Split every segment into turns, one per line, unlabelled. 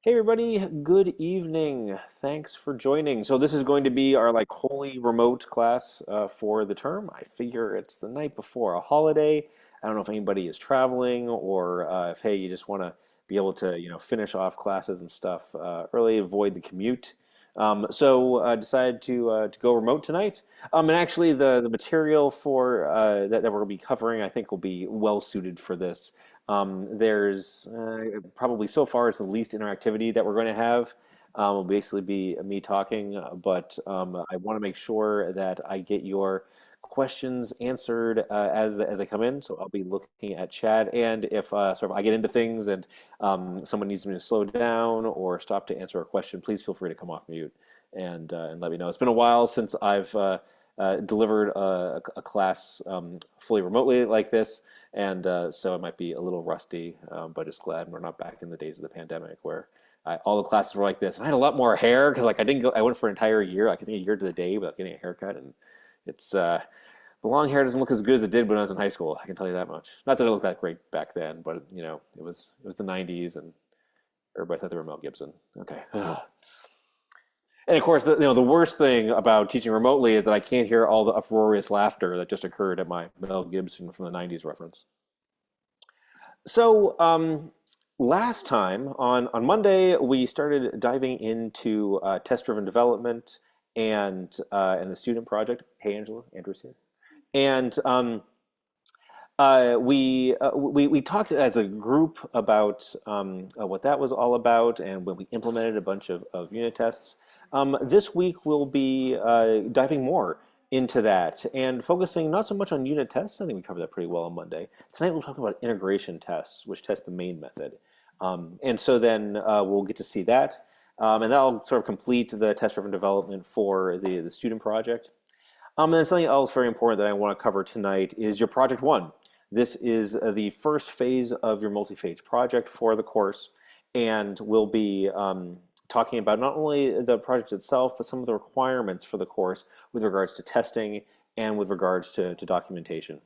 Hey everybody, good evening. Thanks for joining. So this is going to be our wholly remote class for the term. I figure it's the night before a holiday. I don't know if anybody is traveling or if hey, you just want to be able to finish off classes and stuff early, avoid the commute. So I decided to go remote tonight. And actually, the material for that we're going to be covering, I think, will be well suited for this. There's probably so far it's the least interactivity that we're going to have. Will basically be me talking, but I want to make sure that I get your questions answered as they come in. So I'll be looking at chat, and if sort of I get into things and someone needs me to slow down or stop to answer a question, please feel free to come off mute and let me know. It's been a while since I've delivered a class fully remotely like this. And so I might be a little rusty, but just glad we're not back in the days of the pandemic where all the classes were like this. And I had a lot more hair because I didn't go. I went for an entire year, I think a year to the day, without getting a haircut. And it's the long hair doesn't look as good as it did when I was in high school. I can tell you that much. Not that it looked that great back then, but it was the '90s, and everybody thought they were Mel Gibson. Okay. And of course, the worst thing about teaching remotely is that I can't hear all the uproarious laughter that just occurred at my Mel Gibson from the '90s reference. So last time on Monday, we started diving into test-driven development and the student project. Hey, Angela, Andrew's here, and we talked as a group about what that was all about, and when we implemented a bunch of unit tests. This week we'll be diving more into that and focusing not so much on unit tests. I think we covered that pretty well on Monday. Tonight we'll talk about integration tests, which test the main method. And so then we'll get to see that. And that'll sort of complete the test-driven development for the student project. And then something else very important that I want to cover tonight is your project one. This is the first phase of your multi-phase project for the course, and we'll be talking about not only the project itself, but some of the requirements for the course with regards to testing and with regards to documentation.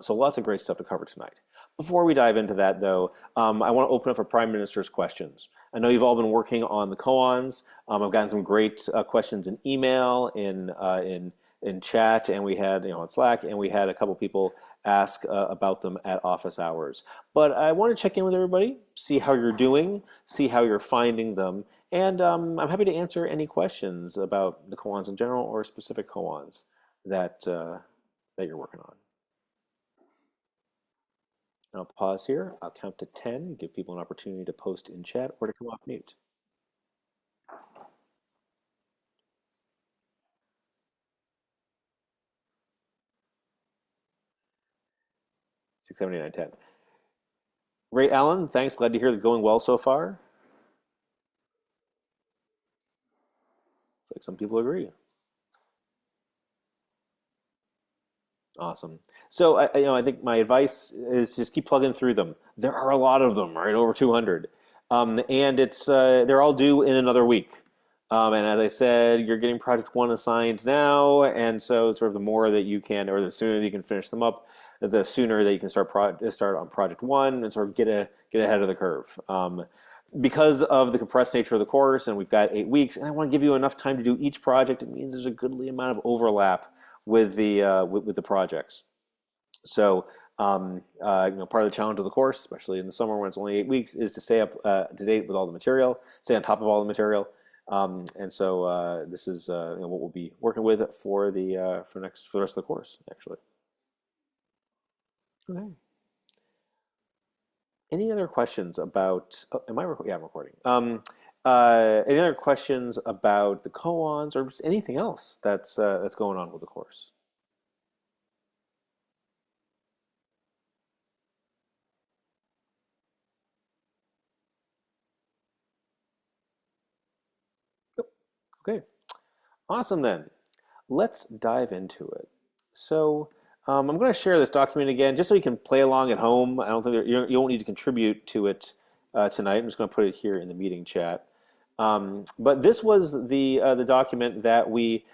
So lots of great stuff to cover tonight. Before we dive into that, though, I want to open up for Prime Minister's questions. I know you've all been working on the koans. I've gotten some great questions in email, in chat, and we had on Slack, and we had a couple people ask about them at office hours. But I want to check in with everybody, see how you're doing, see how you're finding them, and I'm happy to answer any questions about the koans in general or specific koans that you're working on. I'll pause here. I'll count to 10, give people an opportunity to post in chat or to come off mute. 6, 7, 8, 9, 10. Ray Allen, thanks. Glad to hear it going well so far. It's like some people agree. Awesome. So I think my advice is just keep plugging through them. There are a lot of them, right? Over 200, and they're all due in another week. And as I said, you're getting project one assigned now, and so sort of the more that you can, or the sooner that you can finish them up, the sooner that you can start on project one and sort of get ahead of the curve. Because of the compressed nature of the course, and we've got 8 weeks, and I want to give you enough time to do each project. It means there's a goodly amount of overlap with the projects. So part of the challenge of the course, especially in the summer when it's only 8 weeks, is to stay up to date with all the material, stay on top of all the material. And so this is what we'll be working with for the rest of the course, actually. Okay. Any other questions about? Oh, am I recording? Yeah, I'm recording. Any other questions about the koans or just anything else that's going on with the course? Yep. Okay, awesome then. Let's dive into it. So I'm going to share this document again, just so you can play along at home. I don't think you won't need to contribute to it tonight. I'm just going to put it here in the meeting chat. But this was the document that we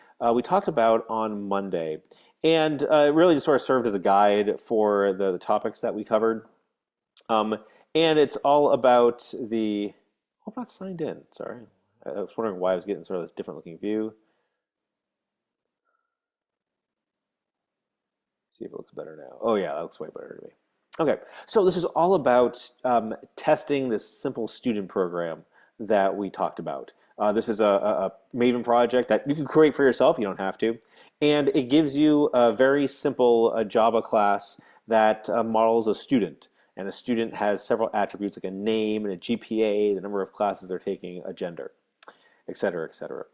talked about on Monday, and it really just sort of served as a guide for the topics that we covered. And it's all about the. I'm not signed in. Sorry. I was wondering why I was getting sort of this different looking view. See if it looks better now. Oh yeah, that looks way better to me. Okay, so this is all about testing this simple student program that we talked about. This is a Maven project that you can create for yourself. You don't have to. And it gives you a very simple Java class that models a student. And a student has several attributes like a name and a GPA, the number of classes they're taking, a gender, et cetera, et cetera.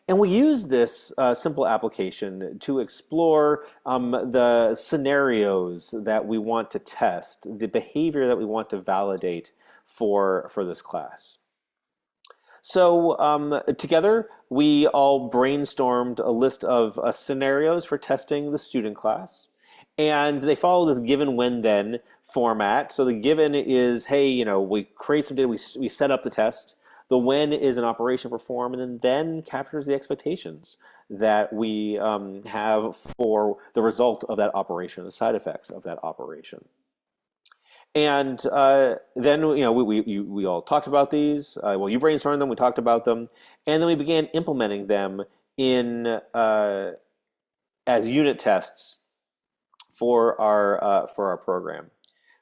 And we use this simple application to explore the scenarios that we want to test, the behavior that we want to validate for this class. So together, we all brainstormed a list of scenarios for testing the student class. And they follow this given, when, then format. So the given is, hey, we create some data, we set up the test. The when is an operation performed, and then captures the expectations that we have for the result of that operation, the side effects of that operation. And then we all talked about these. Well, you brainstormed them, we talked about them, and then we began implementing them in as unit tests for our program.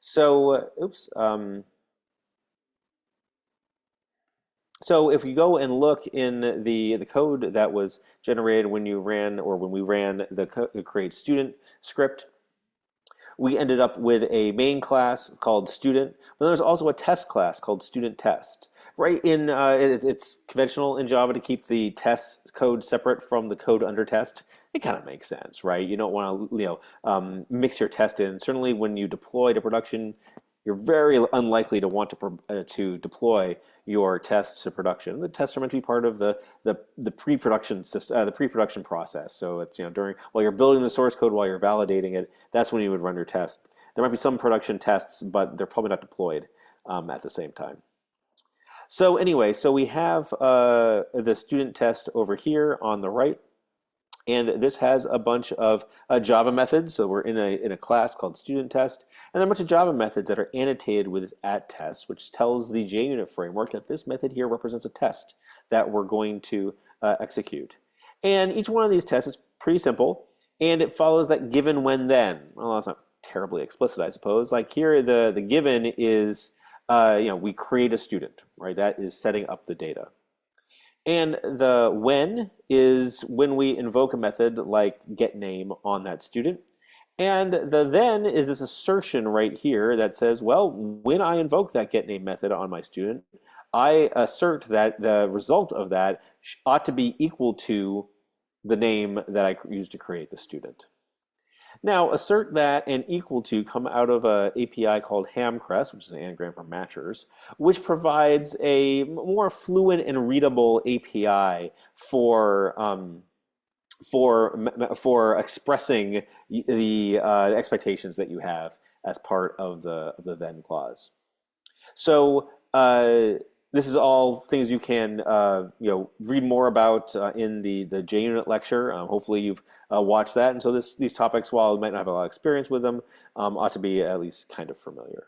So, oops. So if you go and look in the code that was generated when you ran, or when we ran the create student script, we ended up with a main class called student, but there's also a test class called student test. Right in it's conventional in Java to keep the test code separate from the code under test. It kind of makes sense, right? You don't want to mix your test in. Certainly, when you deploy to production, you're very unlikely to want to deploy your tests to production. The tests are meant to be part of the pre-production system, the pre-production process. So it's while you're building the source code, while you're validating it, that's when you would run your test. There might be some production tests, but they're probably not deployed at the same time. So anyway, so we have the student test over here on the right. And this has a bunch of Java methods. So we're in a class called student test, and there are a bunch of Java methods that are annotated with this @test, which tells the JUnit framework that this method here represents a test that we're going to execute. And each one of these tests is pretty simple, and it follows that given, when, then. Well, that's not terribly explicit, I suppose. Like here, the given is we create a student, right? That is setting up the data. And the when is when we invoke a method like getName on that student. And the then is this assertion right here that says, well, when I invoke that getName method on my student, I assert that the result of that ought to be equal to the name that I used to create the student. Now, assert that and equal to come out of an API called Hamcrest, which is an anagram for matchers, which provides a more fluent and readable API for expressing the expectations that you have as part of the then clause. So this is all things you can read more about in the JUnit lecture. Hopefully you've watched that, and so these topics, while you might not have a lot of experience with them, ought to be at least kind of familiar.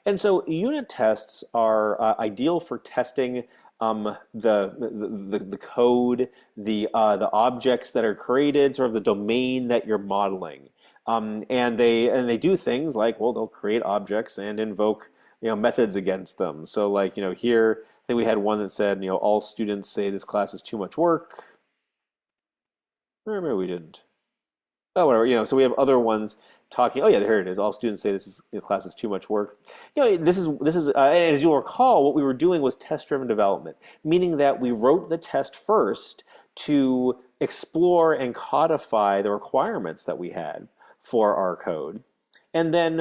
And so unit tests are ideal for testing the code, the objects that are created, sort of the domain that you're modeling. And they do things like, well, they'll create objects and invoke methods against them. So like here, I think we had one that said all students say this class is too much work. Or maybe we didn't. Oh, whatever. So we have other ones talking. Oh yeah, here it is. All students say this class is too much work. This is as you'll recall, what we were doing was test-driven development, meaning that we wrote the test first to explore and codify the requirements that we had for our code. And then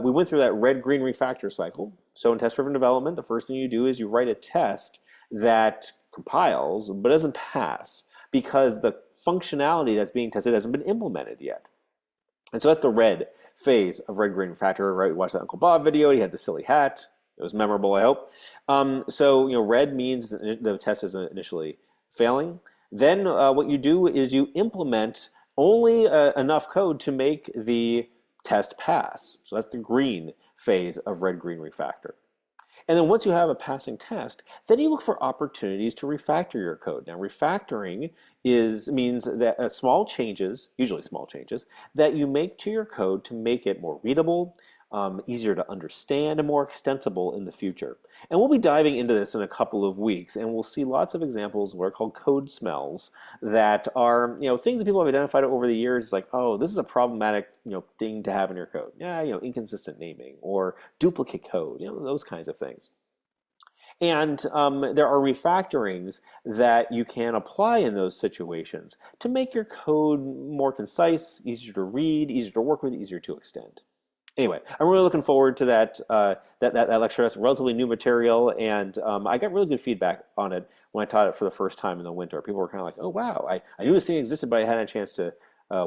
we went through that red-green refactor cycle. So in test-driven development, the first thing you do is you write a test that compiles but doesn't pass because the functionality that's being tested hasn't been implemented yet. And so that's the red phase of red-green refactor, right? We watched that Uncle Bob video. He had the silly hat. It was memorable, I hope. So red means the test is initially failing. Then what you do is you implement only enough code to make the test pass. So that's the green phase of red-green refactor. And then once you have a passing test, then you look for opportunities to refactor your code. Now, refactoring means that small changes, usually small changes, that you make to your code to make it more readable, easier to understand, and more extensible in the future. And we'll be diving into this in a couple of weeks, and we'll see lots of examples of what are called code smells that are, things that people have identified over the years, like, oh, this is a problematic, thing to have in your code. Yeah, inconsistent naming or duplicate code, those kinds of things. And there are refactorings that you can apply in those situations to make your code more concise, easier to read, easier to work with, easier to extend. Anyway, I'm really looking forward to that lecture. That's relatively new material, and I got really good feedback on it when I taught it for the first time in the winter. People were kind of like, "Oh wow, I knew this thing existed, but I hadn't had a chance to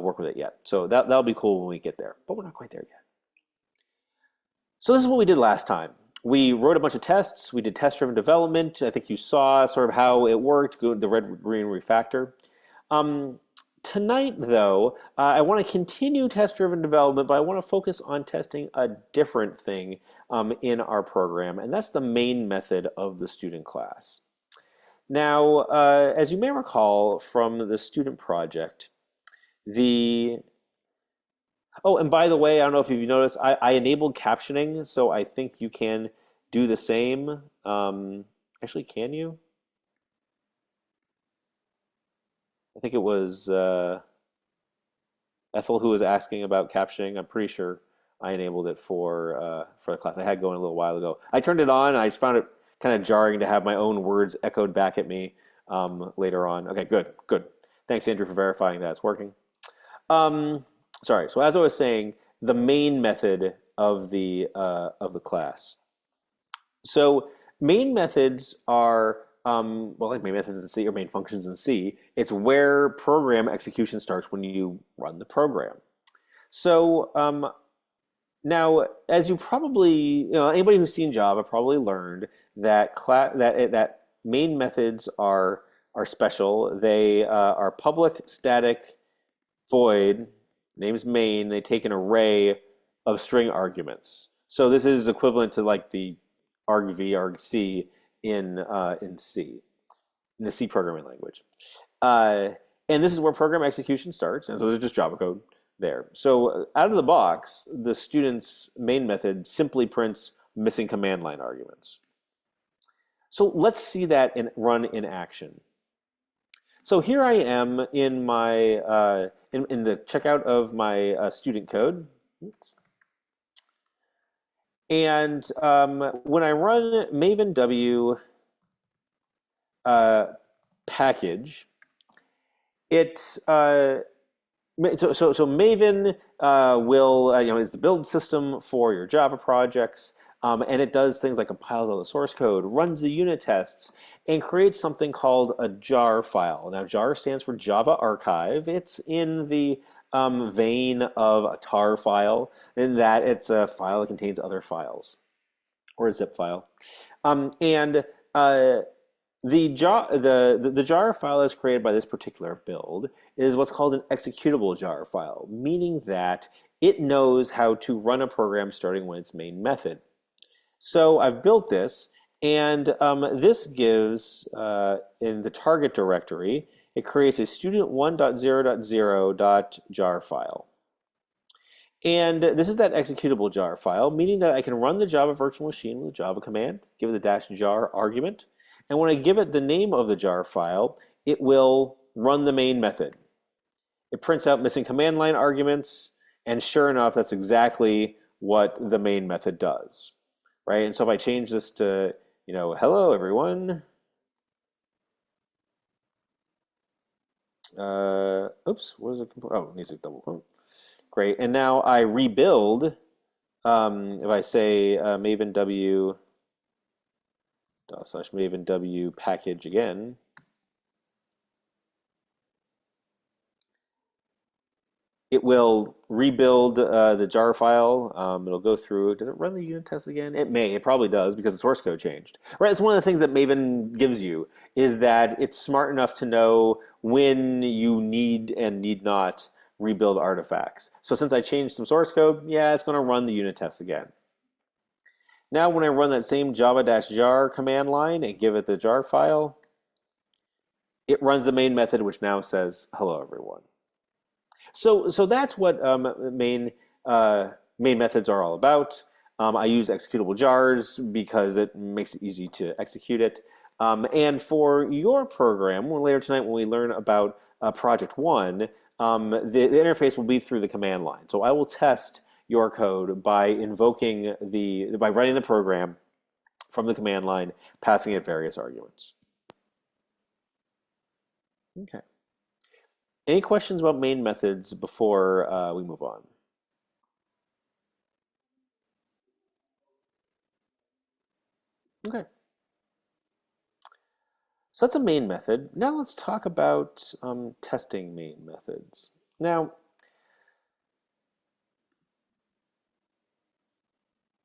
work with it yet." So that'll be cool when we get there, but we're not quite there yet. So this is what we did last time. We wrote a bunch of tests. We did test-driven development. I think you saw sort of how it worked, the red-green refactor. Tonight, though, I want to continue test-driven development, but I want to focus on testing a different thing in our program, and that's the main method of the student class. Now, as you may recall from the student project, oh, and by the way, I don't know if you've noticed, I enabled captioning, so I think you can do the same. Actually, can you? I think it was Ethel who was asking about captioning. I'm pretty sure I enabled it for the class. I had going a little while ago. I turned it on, and I just found it kind of jarring to have my own words echoed back at me later on. Okay, good. Thanks, Andrew, for verifying that it's working. Sorry. So as I was saying, the main method of the class. So main methods are like main methods in C or main functions in C. It's where program execution starts when you run the program. So now, as you probably, anybody who's seen Java probably learned that that main methods are special. They are public, static, void. Name's main. They take an array of string arguments. So this is equivalent to like the argv, argc in C, in the C programming language. And this is where program execution starts. And so there's just Java code there. So out of the box, the student's main method simply prints missing command line arguments. So let's see that run in action. So here I am in my in the checkout of my student code. Oops. And when I run Maven W package, it so Maven will is the build system for your Java projects, and it does things like compiles all the source code, runs the unit tests, and creates something called a jar file. Now, jar stands for Java Archive. It's in the vein of a tar file, in that it's a file that contains other files, or a zip file. The jar file is created by this particular build is what's called an executable jar file, meaning that it knows how to run a program starting with its main method. So I've built this, and this gives, in the target directory, it creates a student1.0.0.jar file. And this is that executable jar file, meaning that I can run the Java virtual machine with a Java command, give it the -jar argument, and when I give it the name of the jar file, it will run the main method. It prints out missing command line arguments, and sure enough, that's exactly what the main method does, right? And so if I change this to, hello everyone. Oops, what is it? Oh, it needs a double quote. Great, and now I rebuild. If I say Maven W /Maven W package again, it will rebuild the jar file. It'll go through. Did it run the unit test again? It may. It probably does because the source code changed. Right. It's one of the things that Maven gives you is that it's smart enough to know when you need and need not rebuild artifacts. So since I changed some source code, yeah, it's going to run the unit test again. Now when I run that same java-jar command line and give it the jar file, it runs the main method, which now says, hello, everyone. So that's what main methods are all about. I use executable jars because it makes it easy to execute it. And for your program, later tonight when we learn about project one, the interface will be through the command line. So I will test your code by by running the program from the command line, passing it various arguments. Okay. Any questions about main methods before we move on? Okay. So that's a main method. Now let's talk about testing main methods. Now,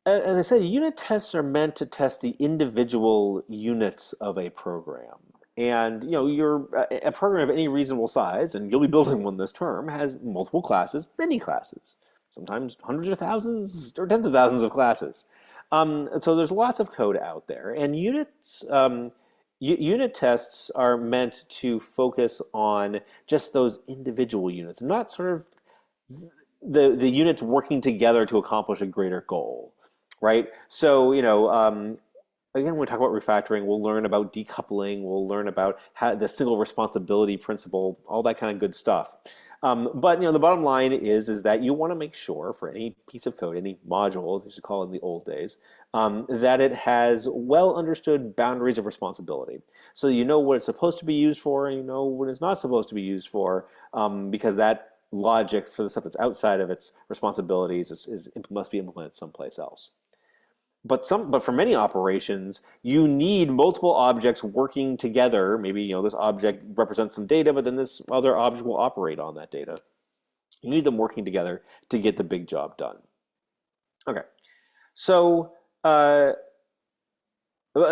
as I said, unit tests are meant to test the individual units of a program. And you're a program of any reasonable size, and you'll be building one this term, has multiple classes, many classes, sometimes hundreds of thousands or tens of thousands of classes. So there's lots of code out there, and unit tests are meant to focus on just those individual units, not sort of the units working together to accomplish a greater goal, right? So, again, when we talk about refactoring, we'll learn about decoupling, we'll learn about how the single responsibility principle, all that kind of good stuff. But the bottom line is that you want to make sure for any piece of code, any module, as they used to call it in the old days, that it has well understood boundaries of responsibility. So you know what it's supposed to be used for, and you know what it's not supposed to be used for, because that logic for the stuff that's outside of its responsibilities must be implemented someplace else. But for many operations, you need multiple objects working together. Maybe this object represents some data, but then this other object will operate on that data. You need them working together to get the big job done. Okay, so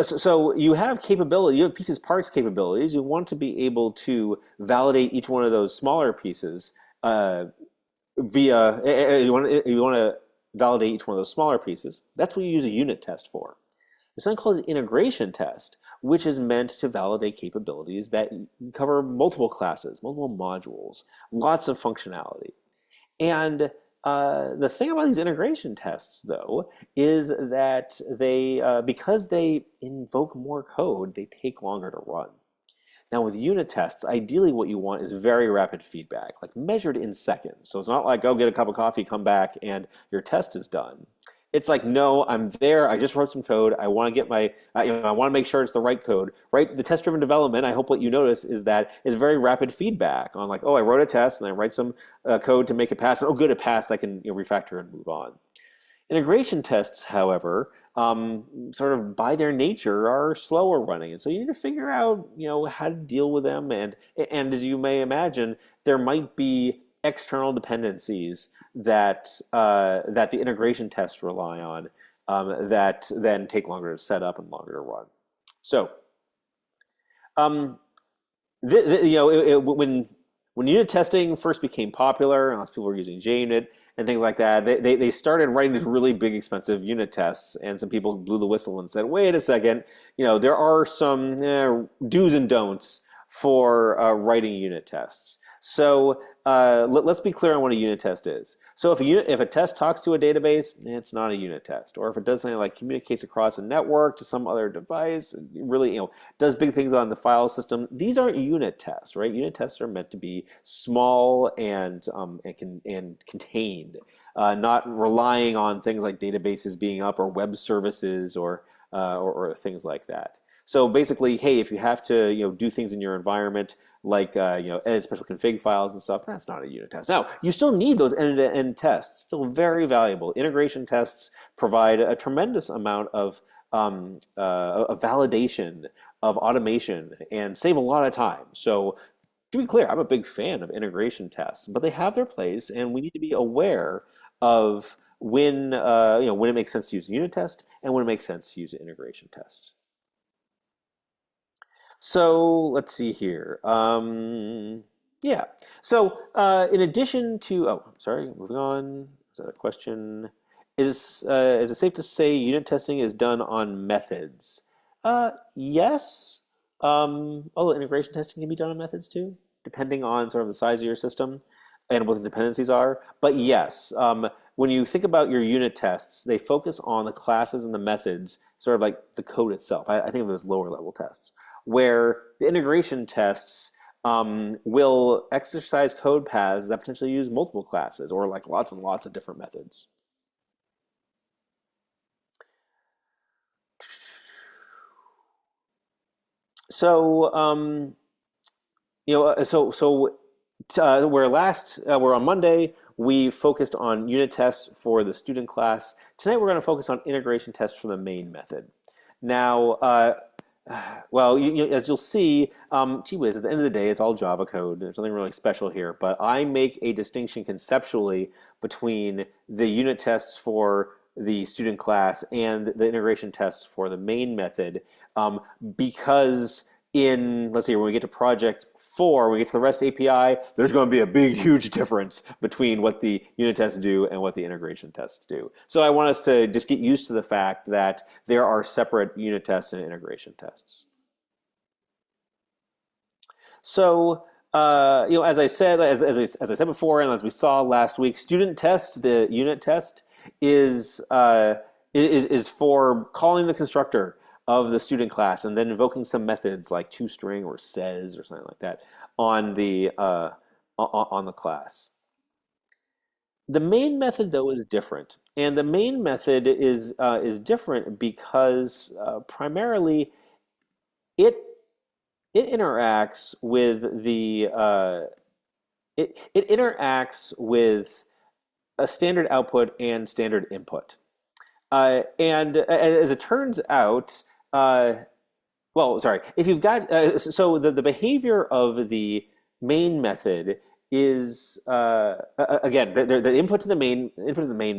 so you have capability, you have pieces parts capabilities. You want to be able to validate each one of those smaller pieces via you want to validate each one of those smaller pieces. That's what you use a unit test for. There's something called an integration test, which is meant to validate capabilities that cover multiple classes, multiple modules, lots of functionality. And the thing about these integration tests, though, is that because they invoke more code, they take longer to run. Now with unit tests, ideally what you want is very rapid feedback, like measured in seconds. So it's not like, go get a cup of coffee, come back, and your test is done. It's like, no, I'm there, I just wrote some code, I want to get I want to make sure it's the right code, right? The test-driven development, I hope what you notice is that is very rapid feedback on like, oh, I wrote a test and I write some code to make it pass, and oh, good, it passed, I can refactor and move on. Integration tests, however, sort of by their nature are slower running, and so you need to figure out, how to deal with them. And as you may imagine, there might be external dependencies that the integration tests rely on that then take longer to set up and longer to run. So, um, when unit testing first became popular, and lots of people were using JUnit and things like that, they started writing these really big, expensive unit tests, and some people blew the whistle and said, wait a second, there are some do's and don'ts for writing unit tests. So let's be clear on what a unit test is. So if a test talks to a database, it's not a unit test. Or if it does something like communicates across a network to some other device, really does big things on the file system, these aren't unit tests, right? Unit tests are meant to be small and contained, not relying on things like databases being up or web services or things like that. So basically, hey, if you have to do things in your environment like edit special config files and stuff, that's not a unit test. Now, you still need those end-to-end tests, still very valuable. Integration tests provide a tremendous amount of validation, of automation, and save a lot of time. So to be clear, I'm a big fan of integration tests, but they have their place, and we need to be aware of when when it makes sense to use a unit test and when it makes sense to use an integration test. So let's see here. Yeah. So in addition to, oh, sorry, moving on. Is that a question? Is it safe to say unit testing is done on methods? Yes. Although integration testing can be done on methods too, depending on sort of the size of your system and what the dependencies are. But yes, when you think about your unit tests, they focus on the classes and the methods, sort of like the code itself. I think of those lower level tests, where the integration tests will exercise code paths that potentially use multiple classes or like lots and lots of different methods. So, where on Monday we focused on unit tests for the student class. Tonight we're going to focus on integration tests for the main method. Now, well, as you'll see, gee whiz, at the end of the day, it's all Java code. There's nothing really special here, but I make a distinction conceptually between the unit tests for the student class and the integration tests for the main method, because let's see, when we get to project 4, when we get to the REST API, there's going to be a big, huge difference between what the unit tests do and what the integration tests do. So I want us to just get used to the fact that there are separate unit tests and integration tests. So, as I said, as I said before, and as we saw last week, student test, the unit test, is for calling the constructor of the student class and then invoking some methods like toString or says or something like that on the class. The main method, though, is different, and the main method is different because primarily it interacts with it interacts with a standard output and standard input. And as it turns out, well, sorry, if you've got, so the behavior of the main method is, again, the input to the main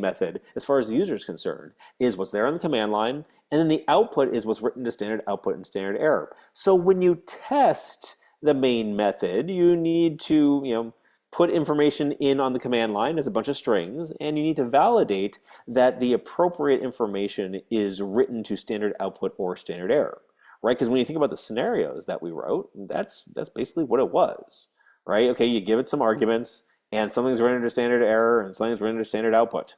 method, as far as the user is concerned, is what's there on the command line, and then the output is what's written to standard output and standard error. So when you test the main method, you need to, put information in on the command line as a bunch of strings, and you need to validate that the appropriate information is written to standard output or standard error, right? Because when you think about the scenarios that we wrote, that's basically what it was, right? Okay, you give it some arguments, and something's written to standard error, and something's written to standard output.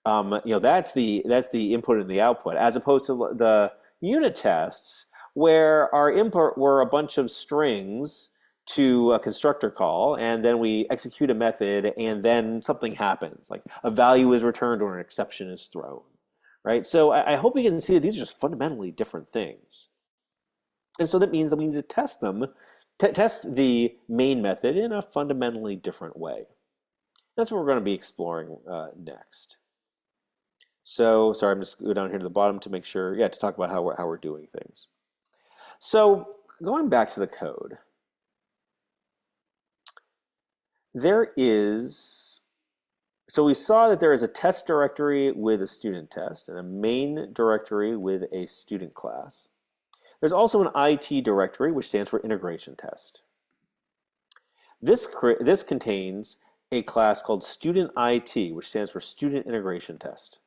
That's the input and the output, as opposed to the unit tests, where our input were a bunch of strings to a constructor call, and then we execute a method, and then something happens, like a value is returned or an exception is thrown, right? So I hope you can see that these are just fundamentally different things. And so that means that we need to test them, test the main method in a fundamentally different way. That's what we're going to be exploring next. So, sorry, I'm just going down here to the bottom to make sure, to talk about how we're doing things. So going back to the code, so we saw that there is a test directory with a student test and a main directory with a student class. There's also an IT directory, which stands for integration test. This contains a class called student IT, which stands for student integration test.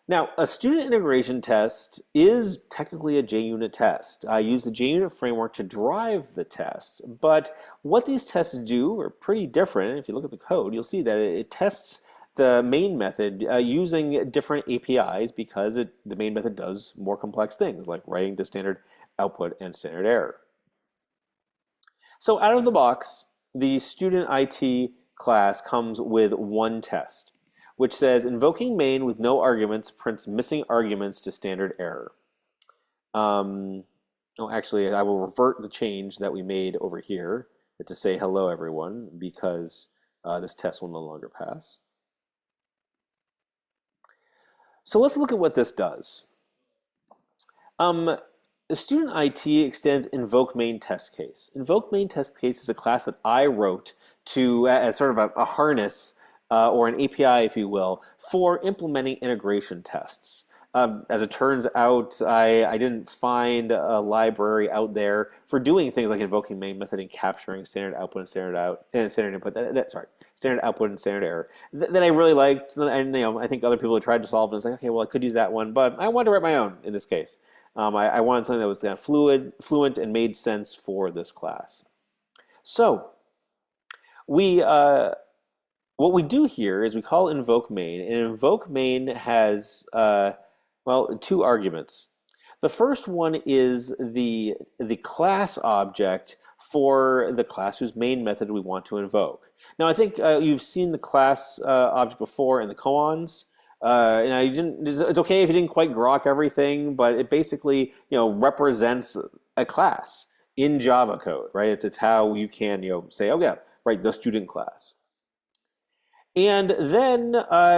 Now, a student integration test is technically a JUnit test. I use the JUnit framework to drive the test, but what these tests do are pretty different. If you look at the code, you'll see that it tests the main method using different APIs because the main method does more complex things like writing to standard output and standard error. So out of the box, the student IT class comes with one test, which says invoking main with no arguments prints missing arguments to standard error. Actually, I will revert the change that we made over here to say hello everyone, because this test will no longer pass. So let's look at what this does. The student IT extends invoke main test case. Invoke main test case is a class that I wrote to as sort of a harness or an API, if you will, for implementing integration tests. As it turns out, I didn't find a library out there for doing things like invoking main method and capturing standard output and standard out and standard input. Sorry, standard output and standard error that I really liked. And I think other people have tried to solve it. It's like, okay, well, I could use that one, but I wanted to write my own in this case. I wanted something that was kind of fluent, and made sense for this class. So we what we do here is we call invoke main, and invoke main has well, two arguments. The first one is the class object for the class whose main method we want to invoke. Now, I think you've seen the class object before in the koans. And I didn't. It's okay if you didn't quite grok everything, but it basically represents a class in Java code, right? It's how you can say, oh yeah, right, the student class. And then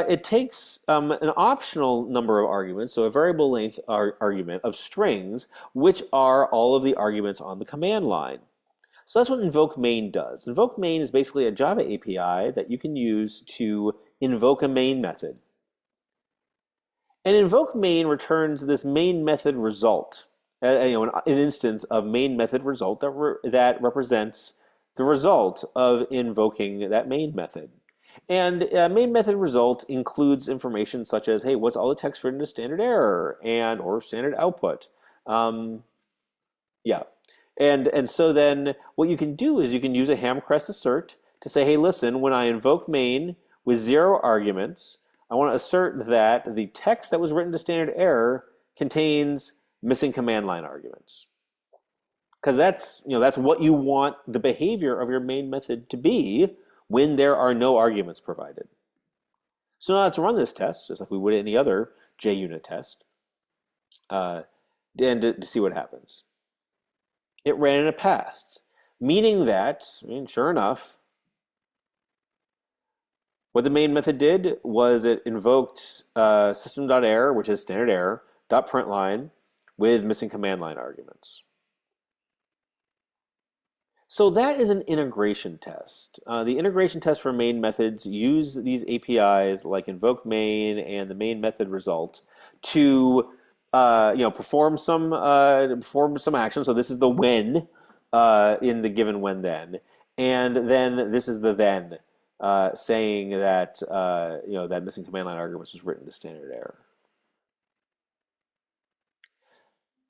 it takes an optional number of arguments, so a variable length argument of strings, which are all of the arguments on the command line. So that's what invoke main does. Invoke main is basically a Java API that you can use to invoke a main method. And invoke main returns this main method result, an instance of main method result that represents the result of invoking that main method. And main method result includes information such as, hey, what's all the text written to standard error or standard output? Yeah. And so then what you can do is you can use a ham crest assert to say, hey, listen, when I invoke main with 0 arguments, I want to assert that the text that was written to standard error contains missing command line arguments. Because that's what you want the behavior of your main method to be when there are no arguments provided. So now let's run this test, just like we would any other JUnit test, and to see what happens. It ran and it passed, meaning that, sure enough, what the main method did was it invoked system.error, which is standard error, .println with missing command line arguments. So that is an integration test. The integration test for main methods use these APIs like invoke main and the main method result to perform some action. So this is the when in the given when then, and then this is the then saying that that missing command line arguments was written to standard error.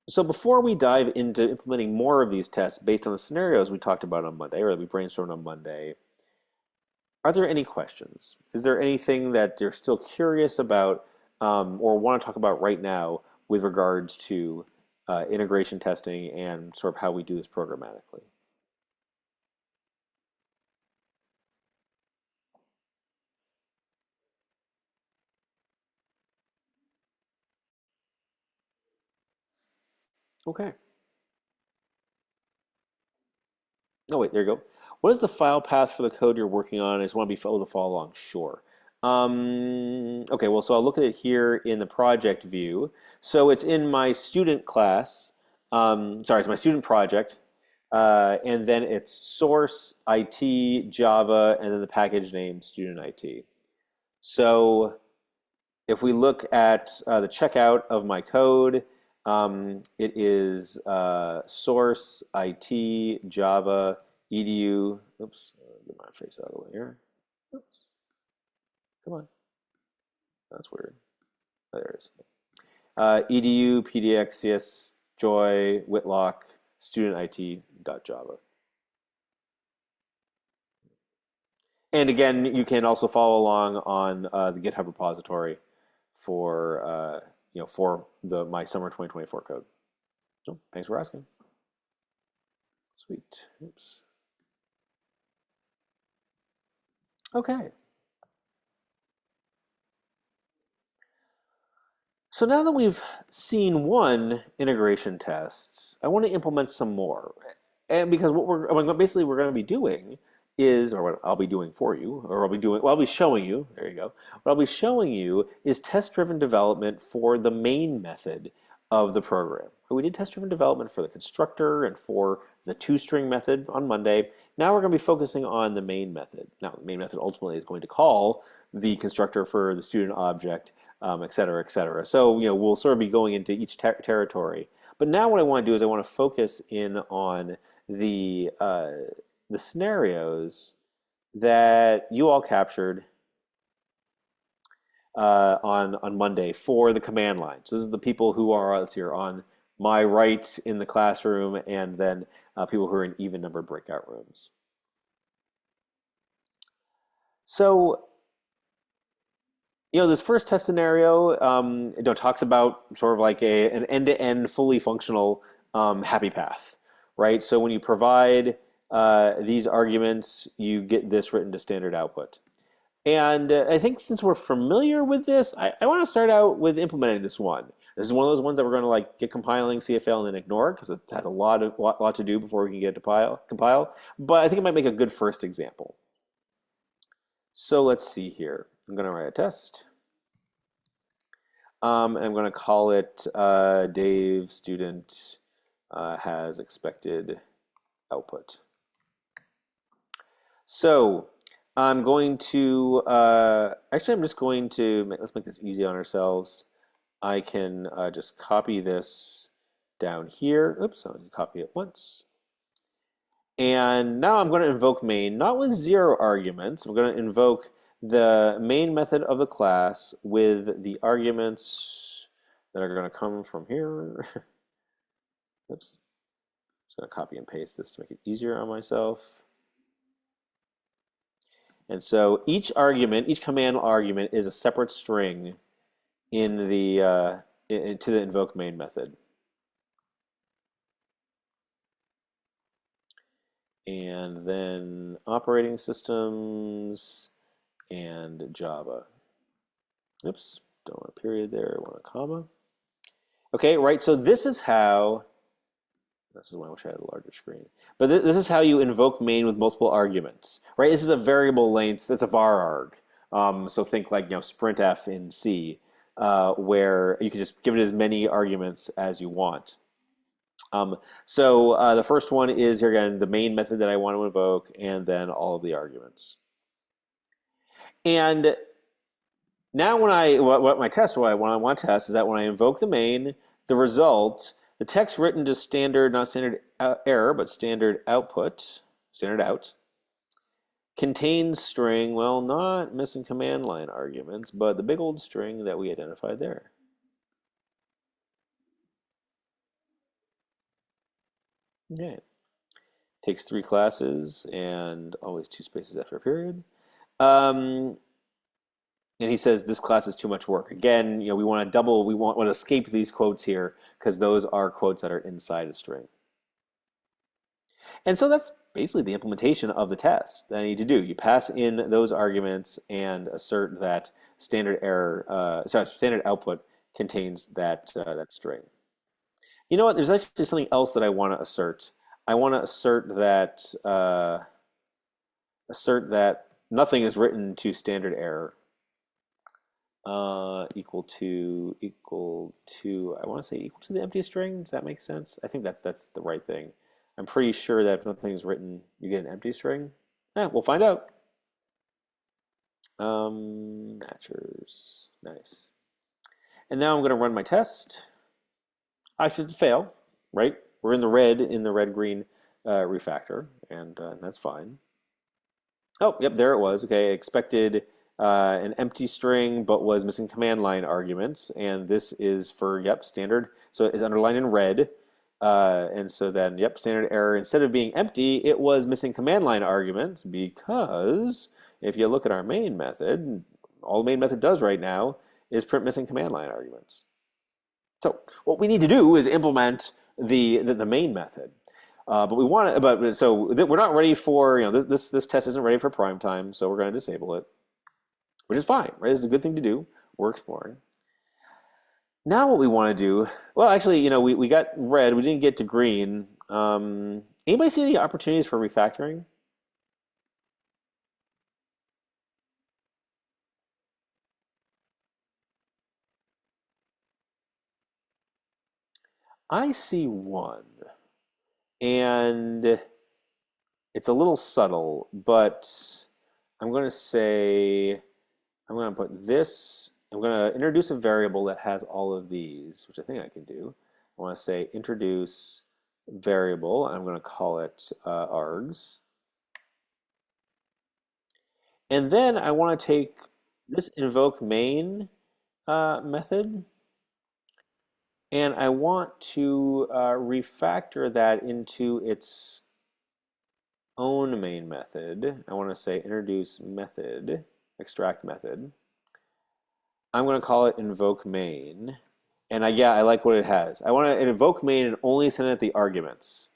So before we dive into implementing more of these tests based on the scenarios we talked about on Monday, or that we brainstormed on Monday, are there any questions? Is there anything that you're still curious about or want to talk about right now with regards to integration testing and sort of how we do this programmatically? Okay. Oh, wait, there you go. What is the file path for the code you're working on? I just want to be able to follow along. Sure. Okay, well, so I'll look at it here in the project view. So it's in my student class. Sorry, it's my student project. And then it's source, IT, Java, and then the package name, student IT. So if we look at the checkout of my code, it is source, IT, Java, edu. Oops, get my face out of the way here. Oops, come on. That's weird. There it is. Edu, PDX, CS, Joy, Whitlock, student IT.java. And again, you can also follow along on the GitHub repository for for my summer 2024 code. So thanks for asking. Sweet. Oops. Okay. So now that we've seen one integration test, I want to implement some more. And because what basically we're going to be doing is, or what I'll be doing for you, or I'll be showing you, there you go. What I'll be showing you is test-driven development for the main method of the program. We did test-driven development for the constructor and for the toString method on Monday. Now we're going to be focusing on the main method. Now, the main method ultimately is going to call the constructor for the student object et cetera, et cetera. So, we'll sort of be going into each territory. But now what I want to do is I want to focus in on the scenarios that you all captured on Monday for the command line. So this is the people who are, let's see here, on my right in the classroom, and then people who are in even numbered breakout rooms. So, this first test scenario, talks about sort of like an end-to-end fully functional happy path, right? So when you provide these arguments, you get this written to standard output. And I think since we're familiar with this, I want to start out with implementing this one. This is one of those ones that we're going to like get compiling CFL and then ignore because it has a lot to do before we can get to compile. But I think it might make a good first example. So let's see here. I'm going to write a test. And I'm going to call it Dave student has expected output. So I'm going to, actually I'm just going to, let's make this easy on ourselves. I can just copy this down here. Oops, I'll copy it once. And now I'm going to invoke main, not with 0 arguments. I'm going to invoke the main method of the class with the arguments that are going to come from here. Oops. Just going to copy and paste this to make it easier on myself. And so each argument, each command argument is a separate string in the to the invoke main method. And then operating systems and Java. Oops, don't want a period there, I want a comma. Okay, right, so this is how, this is why I wish I had a larger screen. But this is how you invoke main with multiple arguments, right? This is a variable length, it's a var arg. So think like, sprintf in C, where you can just give it as many arguments as you want. So the first one is, here again, the main method that I want to invoke, and then all of the arguments. And now when I want to test is that when I invoke the main, the result, the text written to standard, not standard error, but standard output, standard out, contains string, well, not missing command line arguments, but the big old string that we identified there. Okay. Takes 3 classes and always 2 spaces after a period. And he says this class is too much work. Again, we want to escape these quotes here because those are quotes that are inside a string. And so that's basically the implementation of the test that I need to do. You pass in those arguments and assert that standard output contains that string. You know what? There's actually something else that I want to assert. I want to assert that nothing is written to standard error. Equal to, I want to say equal to the empty string. Does that make sense? I think that's the right thing. I'm pretty sure that if nothing is written, you get an empty string. We'll find out. Matchers, nice. And now I'm going to run my test. I should fail, right? We're in the red-green refactor, and that's fine. Oh, yep, there it was. Okay, I expected an empty string, but was missing command line arguments, and this is for, standard. So it's underlined in red, and so then, standard error. Instead of being empty, it was missing command line arguments because if you look at our main method, all the main method does right now is print missing command line arguments. So what we need to do is implement the main method. But we want to, so we're not ready for, this test isn't ready for prime time, so we're going to disable it, which is fine, right? This is a good thing to do. We're exploring. Now what we want to do, well, actually, we got red, we didn't get to green. Anybody see any opportunities for refactoring? I see one, and it's a little subtle, but I'm going to say, I'm going to put this I'm going to introduce a variable that has all of these, which I think I can do. I want to say introduce variable. I'm going to call it args. And then I want to take this invoke main method, and I want to refactor that into its own main method. I want to say introduce method, extract method. I'm going to call it invoke main. And yeah, I like what it has. I want to invoke main and only send it the arguments.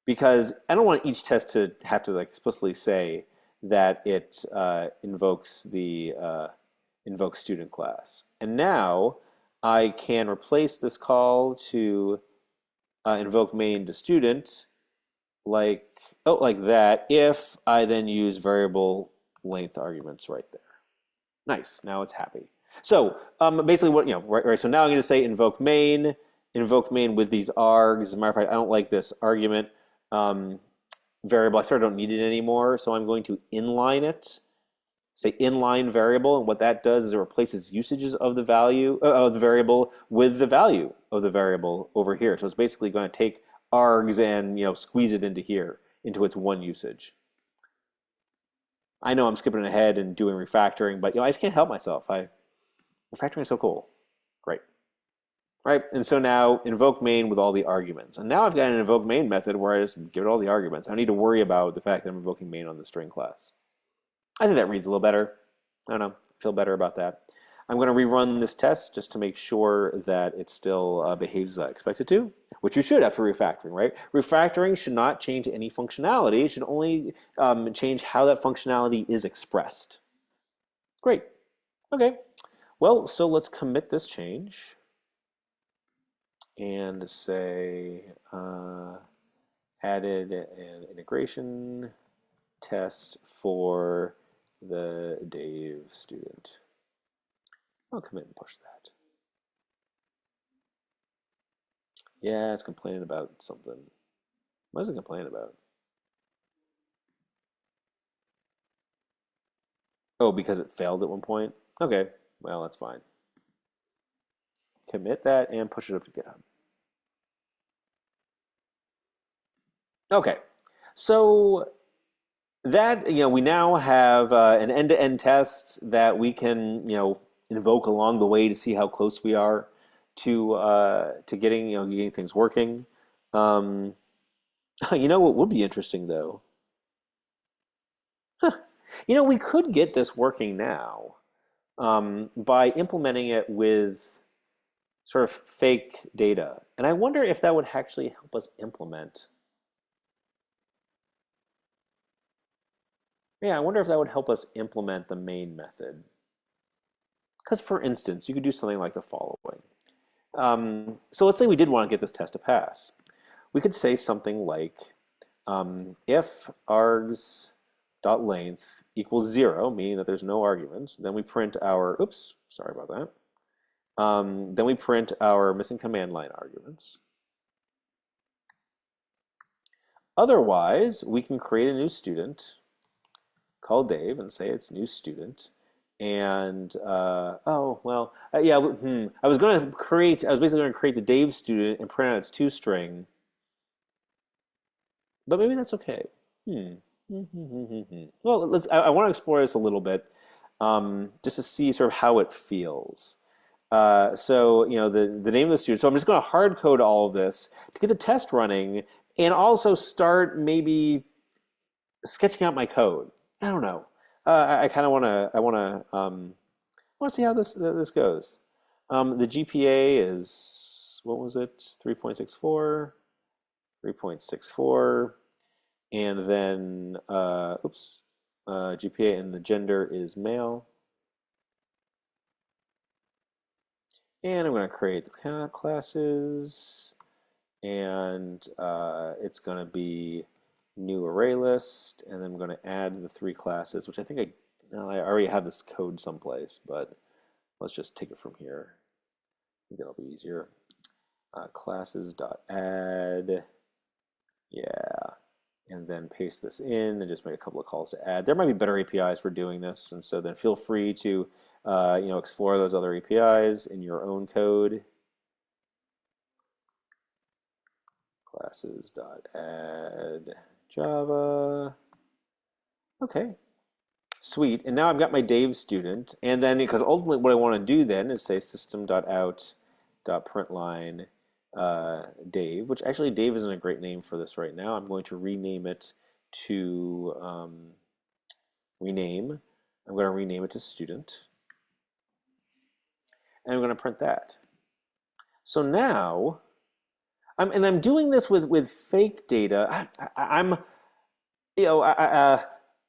Because I don't want each test to have to like explicitly say that it invokes the invoke student class. And now I can replace this call to invoke main to student like like that if I then use variable length arguments right there. Nice. Now it's happy. So basically, what right. So now I'm going to say invoke main with these args. As a matter of fact, I don't like this argument variable. I sort of don't need it anymore. So I'm going to inline it. Say inline variable, and what that does is it replaces usages of the value of the variable with the value of the variable over here. So it's basically going to take args and squeeze it into here into its one usage. I know I'm skipping ahead and doing refactoring, but I just can't help myself. Refactoring is so cool. Great. Right, and so now invoke main with all the arguments. And now I've got an invoke main method where I just give it all the arguments. I don't need to worry about the fact that I'm invoking main on the string class. I think that reads a little better. I don't know, I feel better about that. I'm going to rerun this test just to make sure that it still behaves as I expect it to, which you should after refactoring, right? Refactoring should not change any functionality. It should only change how that functionality is expressed. Great. Okay. Well, so let's commit this change and say added an integration test for the Dave student. I'll commit and push that. Yeah, it's complaining about something. What is it complaining about? Oh, because it failed at one point? Okay, well, that's fine. Commit that and push it up to GitHub. Okay, so that, we now have an end-to-end test that we can, invoke along the way to see how close we are to getting things working. What would be interesting though? We could get this working now by implementing it with sort of fake data. And I wonder if that would actually help us implement. Yeah, I wonder if that would help us implement the main method. Because for instance, you could do something like the following. So let's say we did want to get this test to pass. We could say something like if args.length equals 0, meaning that there's no arguments, then we print our, oops, sorry about that. Then we print our missing command line arguments. Otherwise, we can create a new student, call Dave, and say it's new student. And oh well, yeah. I was basically going to create the Dave student and print out its toString, but maybe that's okay. Well, I want to explore this a little bit, just to see sort of how it feels. So the name of the student. So I'm just going to hard code all of this to get the test running, and also start maybe sketching out my code. I don't know. I kind of want to. I want to see how this goes. The GPA is, what was it? 3.64, 3.64, and then GPA, and the gender is male. And I'm going to create the classes, and it's going to be new array list, and then I'm going to add the 3 classes, which I think I already have this code someplace, but let's just take it from here. I think that'll be easier. Classes.add, yeah. and then paste this in and just make a couple of calls to add. There might be better APIs for doing this, and so then feel free to explore those other APIs in your own code. Classes.add Java. Okay, sweet. And now I've got my Dave student, and then because ultimately what I want to do then is say system.out.println Dave, which actually Dave isn't a great name for this right now. I'm going to rename it to rename. I'm going to rename it to student, and I'm going to print that. So now, I'm doing this with fake data. I'm you know,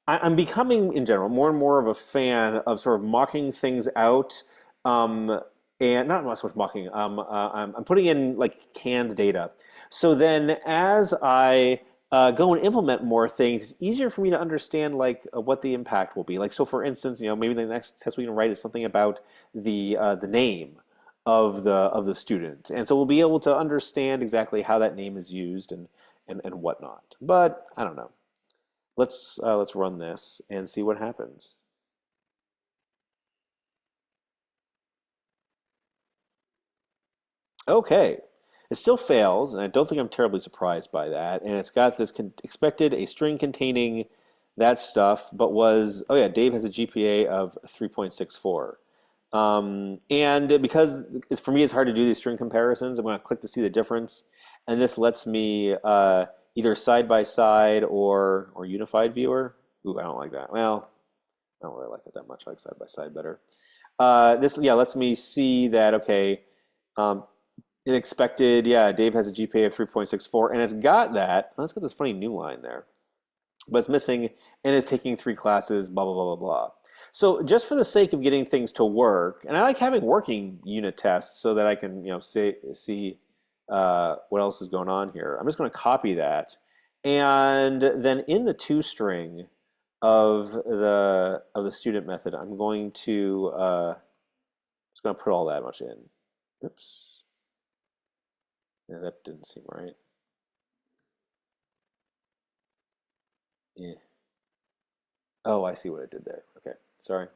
I'm becoming in general more and more of a fan of sort of mocking things out, um, and not so much mocking. I'm putting in like canned data. So then, as I go and implement more things, it's easier for me to understand like what the impact will be. Like, so for instance, maybe the next test we can write is something about the name of the student, and so we'll be able to understand exactly how that name is used and whatnot. But I don't know. Let's run this and see what happens. Okay, it still fails, and I don't think I'm terribly surprised by that. And it's got this expected a string containing that stuff, but was oh yeah, Dave has a GPA of 3.64. And because for me it's hard to do these string comparisons, I'm going to click to see the difference, and this lets me either side by side or unified viewer. Ooh, I don't like that. Well, I don't really like it that much. I like side by side better. This yeah lets me see that okay, um, it expected yeah Dave has a GPA of 3.64 and it's got that. Let's get this funny new line there, but it's missing and is taking three classes. Blah blah blah blah blah. So just for the sake of getting things to work, and I like having working unit tests so that I can see what else is going on here. I'm just going to copy that, and then in the toString of the student method, I'm going to just going to put all that much in. Oops, yeah, that didn't seem right. Yeah. Oh, I see what it did there. Okay, sorry.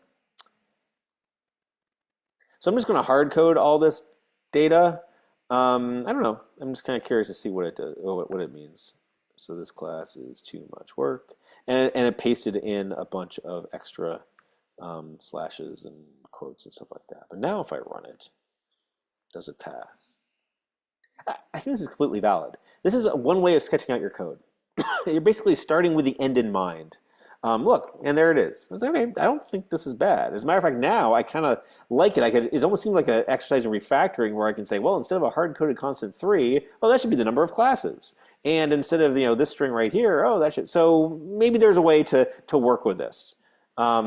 So I'm just going to hard code all this data. I don't know. I'm just kind of curious to see what it does, what it means. So this class is too much work, and it pasted in a bunch of extra slashes and quotes and stuff like that. But now if I run it, does it pass? I think this is completely valid. This is one way of sketching out your code. You're basically starting with the end in mind. Look, and there it is. It's okay. I don't think this is bad. As a matter of fact, now I kind of like it. It almost seems like an exercise in refactoring where I can say, well, instead of a hard-coded constant 3, well, that should be the number of classes. And instead of this string right here, oh, that should. So maybe there's a way to work with this. I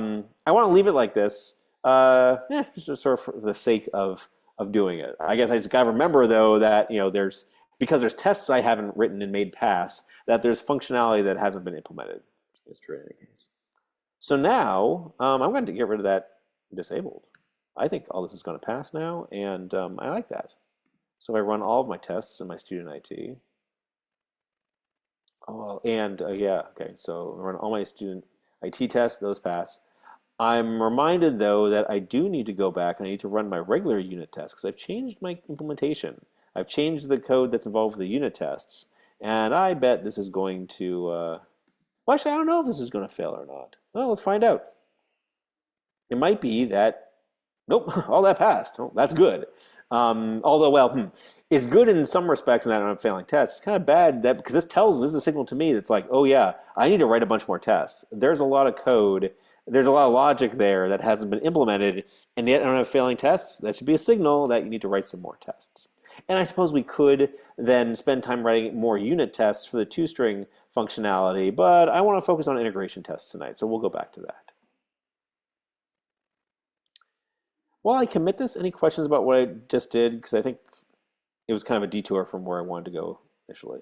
want to leave it like this, just sort of for the sake of doing it. I guess I just got to remember though that because there's tests I haven't written and made pass, that there's functionality that hasn't been implemented. It's true in any case. So now I'm going to get rid of that disabled. I think all this is going to pass now, and I like that. So if I run all of my tests in my student IT, oh, well, and yeah, okay, so I run all my student IT tests, those pass. I'm reminded though that I do need to go back and I need to run my regular unit tests because I've changed my implementation. I've changed the code that's involved with the unit tests, and I bet this is going to. Well, actually, I don't know if this is going to fail or not. Well, let's find out. It might be that nope, all that passed. Oh, that's good. Although, well, it's good in some respects in that I'm failing tests. It's kind of bad that because this is a signal to me that's like, oh yeah, I need to write a bunch more tests. There's a lot of code, there's a lot of logic there that hasn't been implemented, and yet I don't have failing tests. That should be a signal that you need to write some more tests. And I suppose we could then spend time writing more unit tests for the toString functionality, but I want to focus on integration tests tonight, so we'll go back to that. While I commit this, any questions about what I just did? Because I think it was kind of a detour from where I wanted to go initially.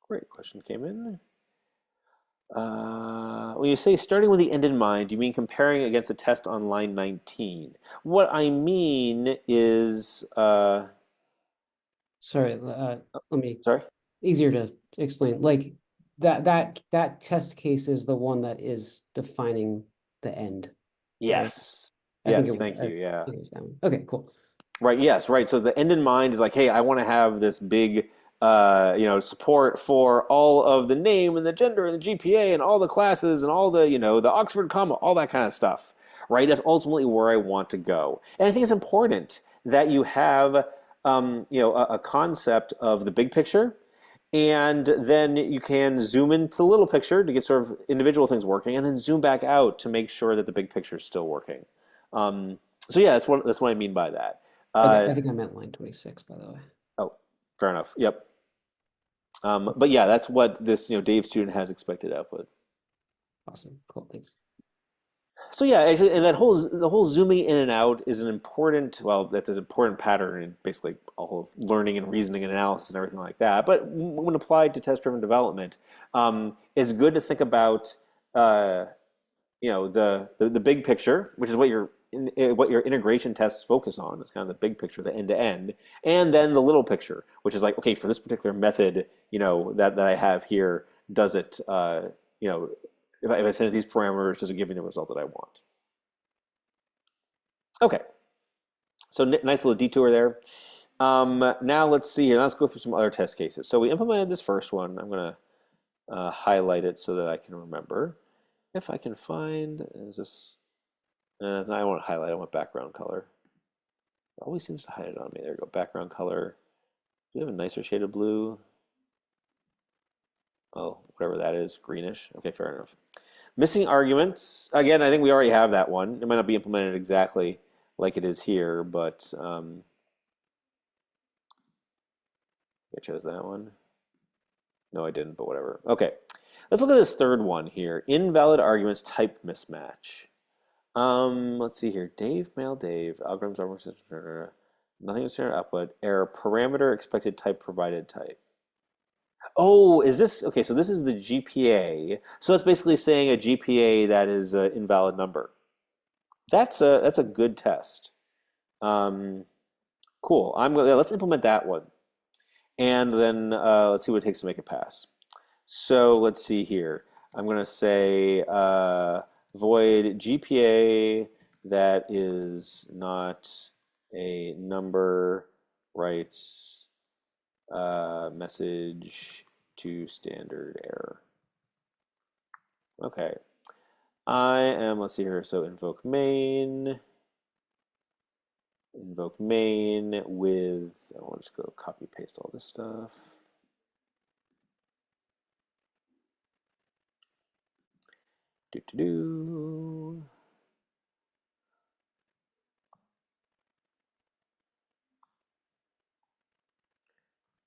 Great question came in. When you say starting with the end in mind, do you mean comparing against the test on line 19? What I mean is,
Sorry, let me
sorry?
easier to explain. Like that test case is the one that is defining the end, right?
Yes.
I think
Yes, thank
I
you. Yeah.
think it was that one. Okay, cool.
Right, yes, right. So the end in mind is like, hey, I want to have this big, support for all of the name and the gender and the GPA and all the classes and all the, the Oxford comma, all that kind of stuff. Right? That's ultimately where I want to go. And I think it's important that you have, a concept of the big picture, and then you can zoom into the little picture to get sort of individual things working, and then zoom back out to make sure that the big picture is still working. Um, so yeah, that's what I mean by that.
Okay,
Uh,
I think I meant line 26, by the way.
oh, fair enough. Yep. But yeah, that's what this Dave student has expected output.
Awesome. Cool. Thanks.
So yeah, actually, and that whole the whole zooming in and out is an important, well, that's an important pattern in basically all of learning and reasoning and analysis and everything like that. But when applied to test-driven development, it's good to think about uh, the big picture, which is what your integration tests focus on. It's kind of the big picture, the end to end, and then the little picture, which is like, okay, for this particular method, that I have here, does it, if I set these parameters, does it give me the result that I want? Okay, so nice little detour there. Now let's see here. Let's go through some other test cases. So we implemented this first one. I'm gonna highlight it so that I can remember. If I can find, is this? I want to highlight. I want background color. It always seems to hide it on me. There we go. Background color. Do you have a nicer shade of blue? Oh, whatever that is, greenish. Okay, fair enough. Missing arguments. Again, I think we already have that one. It might not be implemented exactly like it is here, but I chose that one. No, I didn't, but whatever. Okay, let's look at this third one here. Invalid arguments type mismatch. Let's see here. Dave, mail Dave. Algorithms are nothing is standard output. Error parameter expected type provided type. Oh, is this okay? So this is the GPA. So that's basically saying a GPA that is an invalid number. That's a good test. Um, cool. Let's implement that one, and then let's see what it takes to make it pass. So let's see here. I'm going to say void GPA that is not a number writes message to standard error. Okay. let's see here. So invoke main with, I want to just go copy paste all this stuff. Do do do.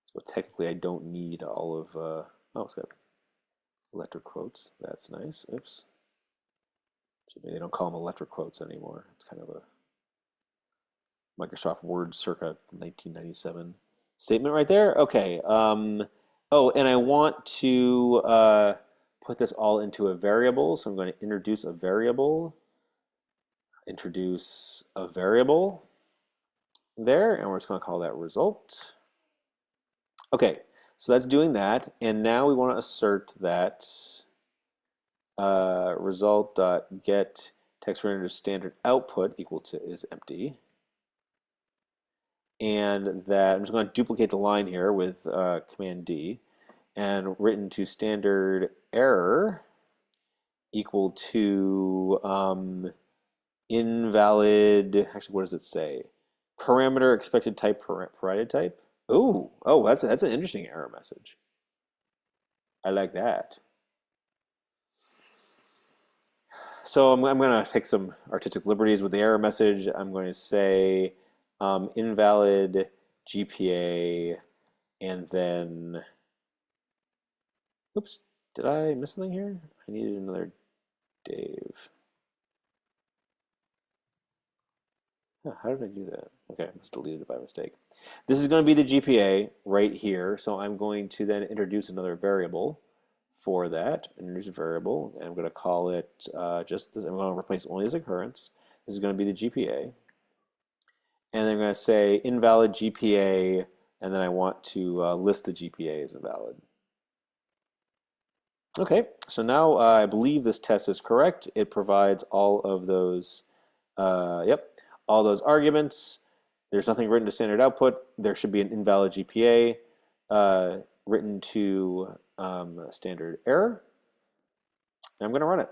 So technically, I don't need all of. Oh, it's got electric quotes. That's nice. Oops. Maybe they don't call them electric quotes anymore. It's kind of a Microsoft Word circa 1997 statement right there. Okay. Oh, and I want to put this all into a variable. So I'm going to introduce a variable. Introduce a variable there, and we're just going to call that result. Okay, so that's doing that, and now we want to assert that result.get text rendered standard output equal to is empty, and that I'm just going to duplicate the line here with Command D, and written to standard error equal to invalid. Actually, what does it say? Parameter expected type provided type. Oh, that's an interesting error message. I like that. So I'm going to take some artistic liberties with the error message. I'm going to say invalid GPA, and then, oops, did I miss something here? I needed another Dave. Huh, how did I do that? Okay, it's deleted by mistake. This is going to be the GPA right here. So I'm going to then introduce another variable for that. Introduce a variable, and I'm going to call it just this. I'm going to replace only this occurrence. This is going to be the GPA. And then I'm going to say invalid GPA, and then I want to list the GPA as invalid. Okay, so now I believe this test is correct. It provides all of those, all those arguments. There's nothing written to standard output. There should be an invalid GPA written to standard error. I'm going to run it.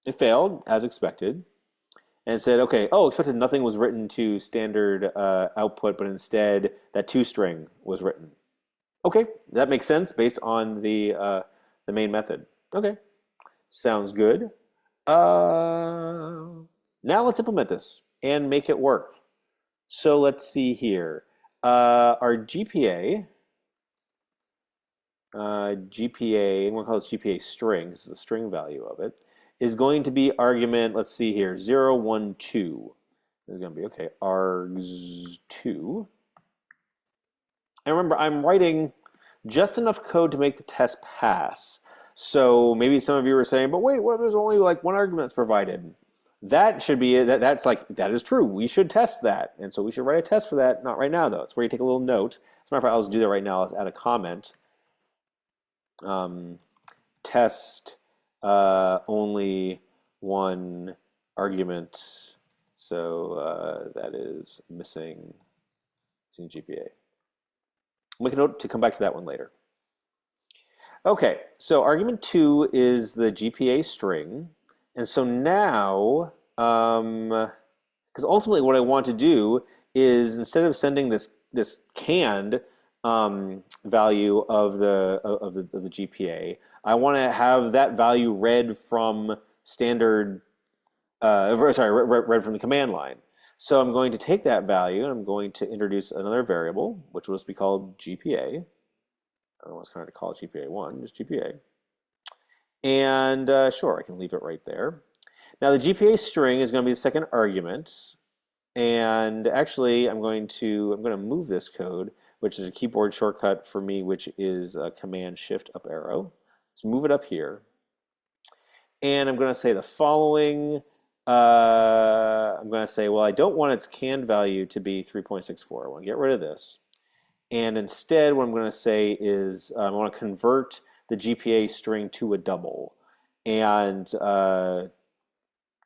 It failed, as expected. And it said, okay, oh, expected nothing was written to standard output, but instead that toString was written. Okay, that makes sense based on the main method. Okay, sounds good. Now let's implement this and make it work. So let's see here. Our GPA, I'm going to call this GPA string. This is the string value of it. Is going to be argument, let's see here, 0, 1, 2. This is going to be, okay, args2. And remember, I'm writing just enough code to make the test pass. So maybe some of you are saying, but wait, what if there's only like one argument that's provided? That should be, that is true. We should test that. And so we should write a test for that. Not right now, though. It's where you take a little note. As a matter of fact, I'll just do that right now. Let's add a comment. Test only one argument, so that is missing GPA. Make a note to come back to that one later. Okay, so argument 2 is the GPA string, and so now, because ultimately what I want to do is instead of sending this canned value of the GPA, I want to have that value read from standard, read from the command line. So I'm going to take that value and I'm going to introduce another variable, which will just be called GPA. I don't know what's going to call it GPA1, just GPA. And sure, I can leave it right there. Now the GPA string is going to be the second argument. And actually, I'm going to move this code, which is a keyboard shortcut for me, which is Command Shift up arrow. So move it up here. And I'm going to say the following. I'm going to say, well, I don't want its canned value to be 3.64. I want to get rid of this. And instead, what I'm going to say is I want to convert the GPA string to a double. And,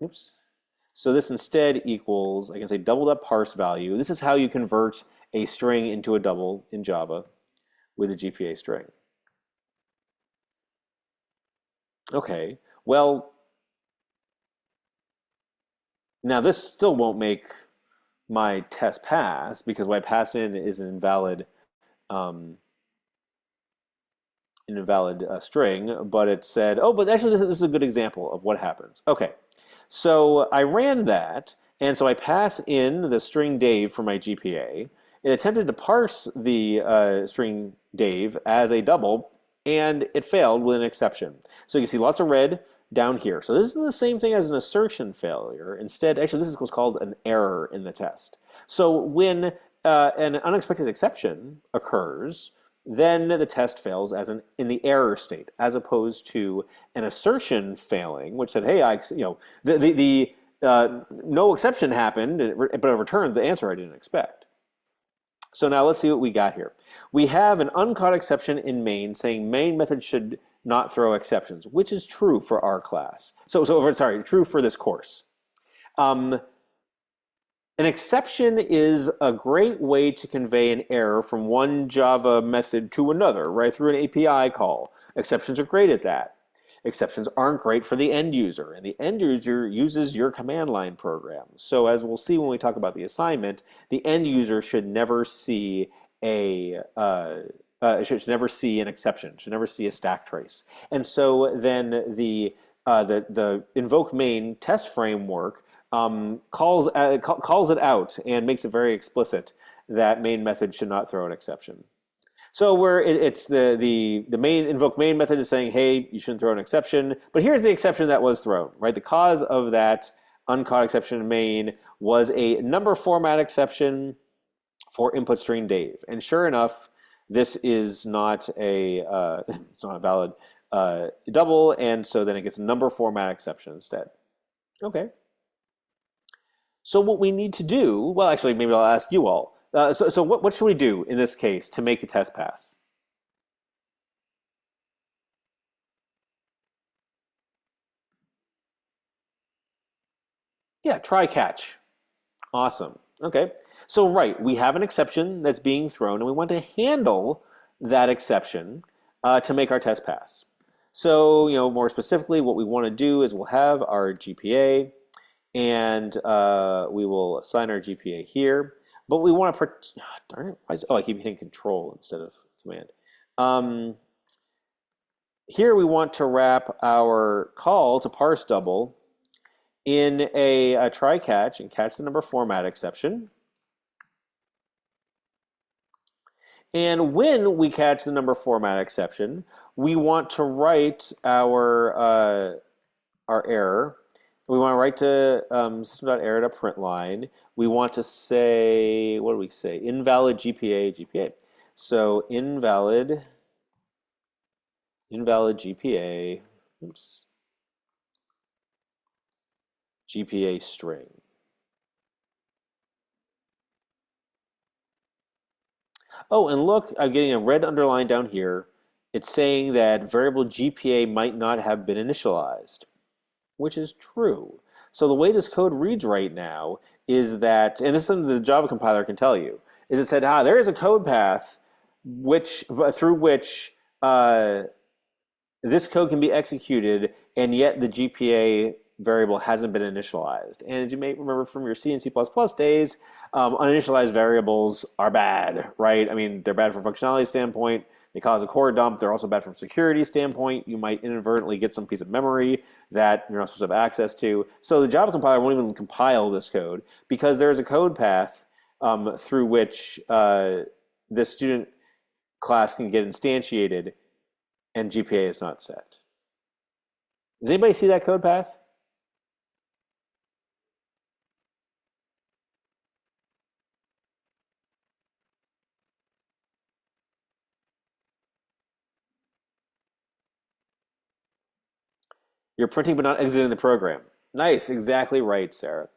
oops. So this instead equals, I can say doubled up parse value. This is how you convert a string into a double in Java with a GPA string. Okay, well, now this still won't make my test pass because what I pass in is an invalid string, but it said, oh, but actually this is a good example of what happens. Okay, so I ran that, and so I pass in the string Dave for my GPA. It attempted to parse the string Dave as a double, and it failed with an exception. So you can see lots of red down here. So this is the same thing as an assertion failure. Instead, actually, this is what's called an error in the test. So when an unexpected exception occurs, then the test fails as in the error state, as opposed to an assertion failing, which said, "Hey, no exception happened, but I returned the answer I didn't expect." So now let's see what we got here. We have an uncaught exception in main saying main method should not throw exceptions, which is true for our class. Sorry, true for this course. An exception is a great way to convey an error from one Java method to another, right, through an API call. Exceptions are great at that. Exceptions aren't great for the end user, and the end user uses your command line program. So as we'll see when we talk about the assignment, the end user should never see should never see an exception, should never see a stack trace. And so then the invoke main test framework calls it out and makes it very explicit that main method should not throw an exception. So where it's the main invoke main method is saying, hey, you shouldn't throw an exception. But here's the exception that was thrown, right? The cause of that uncaught exception in main was a number format exception for input string Dave. And sure enough, this is not a it's not a valid double, and so then it gets a number format exception instead. Okay. So what we need to do, well, actually, maybe I'll ask you all. So what should we do in this case to make the test pass? Yeah, try catch. Awesome. Okay. So right, we have an exception that's being thrown, and we want to handle that exception to make our test pass. So more specifically, what we want to do is we'll have our GPA, and we will assign our GPA here. But we want to, darn it, oh, I keep hitting Control instead of Command. Here we want to wrap our call to parse double in a try catch and catch the number format exception. And when we catch the number format exception, we want to write our error. We want to write to system.error to print line. We want to say, what do we say? Invalid GPA. So invalid GPA. Oops. GPA string. Oh, and look, I'm getting a red underline down here. It's saying that variable GPA might not have been initialized, which is true. So the way this code reads right now is that, and this is something the Java compiler can tell you, is it said, there is a code path through which this code can be executed, and yet the GPA variable hasn't been initialized. And as you may remember from your C and C++ days, uninitialized variables are bad, right? I mean, they're bad from a functionality standpoint. They cause a core dump. They're also bad from a security standpoint. You might inadvertently get some piece of memory that you're not supposed to have access to. So the Java compiler won't even compile this code because there's a code path through which this student class can get instantiated and GPA is not set. Does anybody see that code path? You're printing but not exiting the program. Nice, exactly right, Sarah.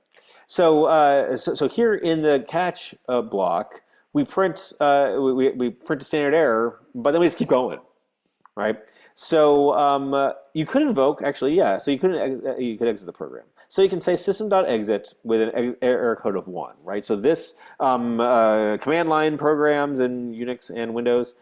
So here in the catch block, we print we print a standard error, but then we just keep going, right? So you could invoke, actually, yeah. So you could exit the program. So you can say system.exit with an error code of 1, right? So this command line programs in Unix and Windows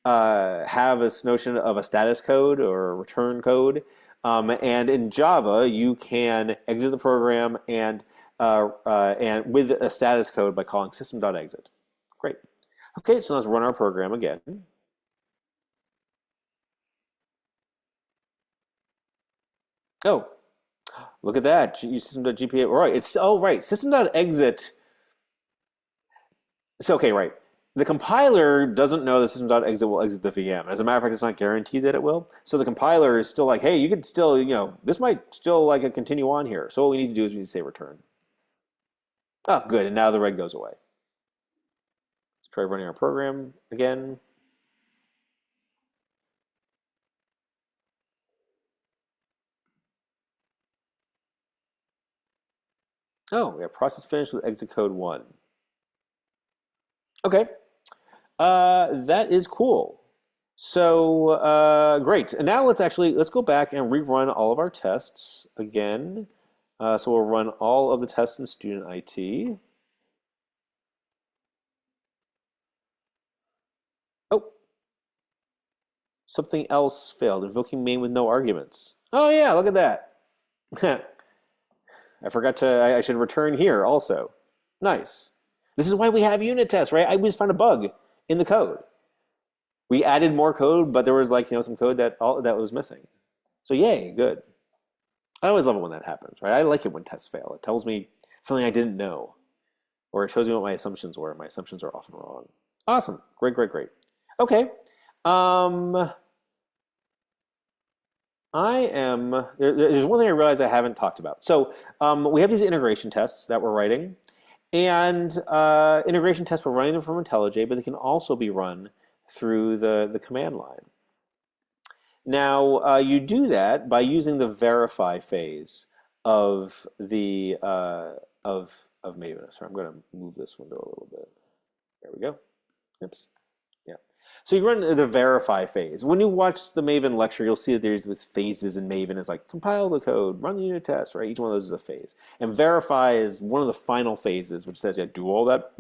have this notion of a status code or a return code. And in Java, you can exit the program and with a status code by calling system.exit. Great. Okay, so let's run our program again. Oh, look at that. System.gpa. Right. It's right. System.exit. So okay, right. The compiler doesn't know that system.exit will exit the VM. As a matter of fact, it's not guaranteed that it will. So the compiler is still like, hey, you could still, this might still like continue on here. So what we need to do is we need to say return. Oh, good. And now the red goes away. Let's try running our program again. Oh, we have process finished with exit code 1. Okay. That is cool. So great. And now let's go back and rerun all of our tests again. So we'll run all of the tests in student IT. Oh, something else failed. Invoking main with no arguments. Oh yeah, look at that. I forgot I should return here also. Nice. This is why we have unit tests, right? I just found a bug in the code. We added more code, but there was some code that was missing. So yay, good. I always love it when that happens, right? I like it when tests fail. It tells me something I didn't know, or it shows me what my assumptions were. My assumptions are often wrong. Awesome. Great, great, great. Okay. Um, there's one thing I realized I haven't talked about. So we have these integration tests that we're writing, and integration tests, we're running them from IntelliJ, but they can also be run through the command line. Now, you do that by using the verify phase of the of Maven. Sorry, I'm going to move this window a little bit. There we go. Oops. Yeah. So you run the verify phase. When you watch the Maven lecture, you'll see that there's these phases in Maven. It's like compile the code, run the unit test, right? Each one of those is a phase. And verify is one of the final phases, which says, yeah, do all that,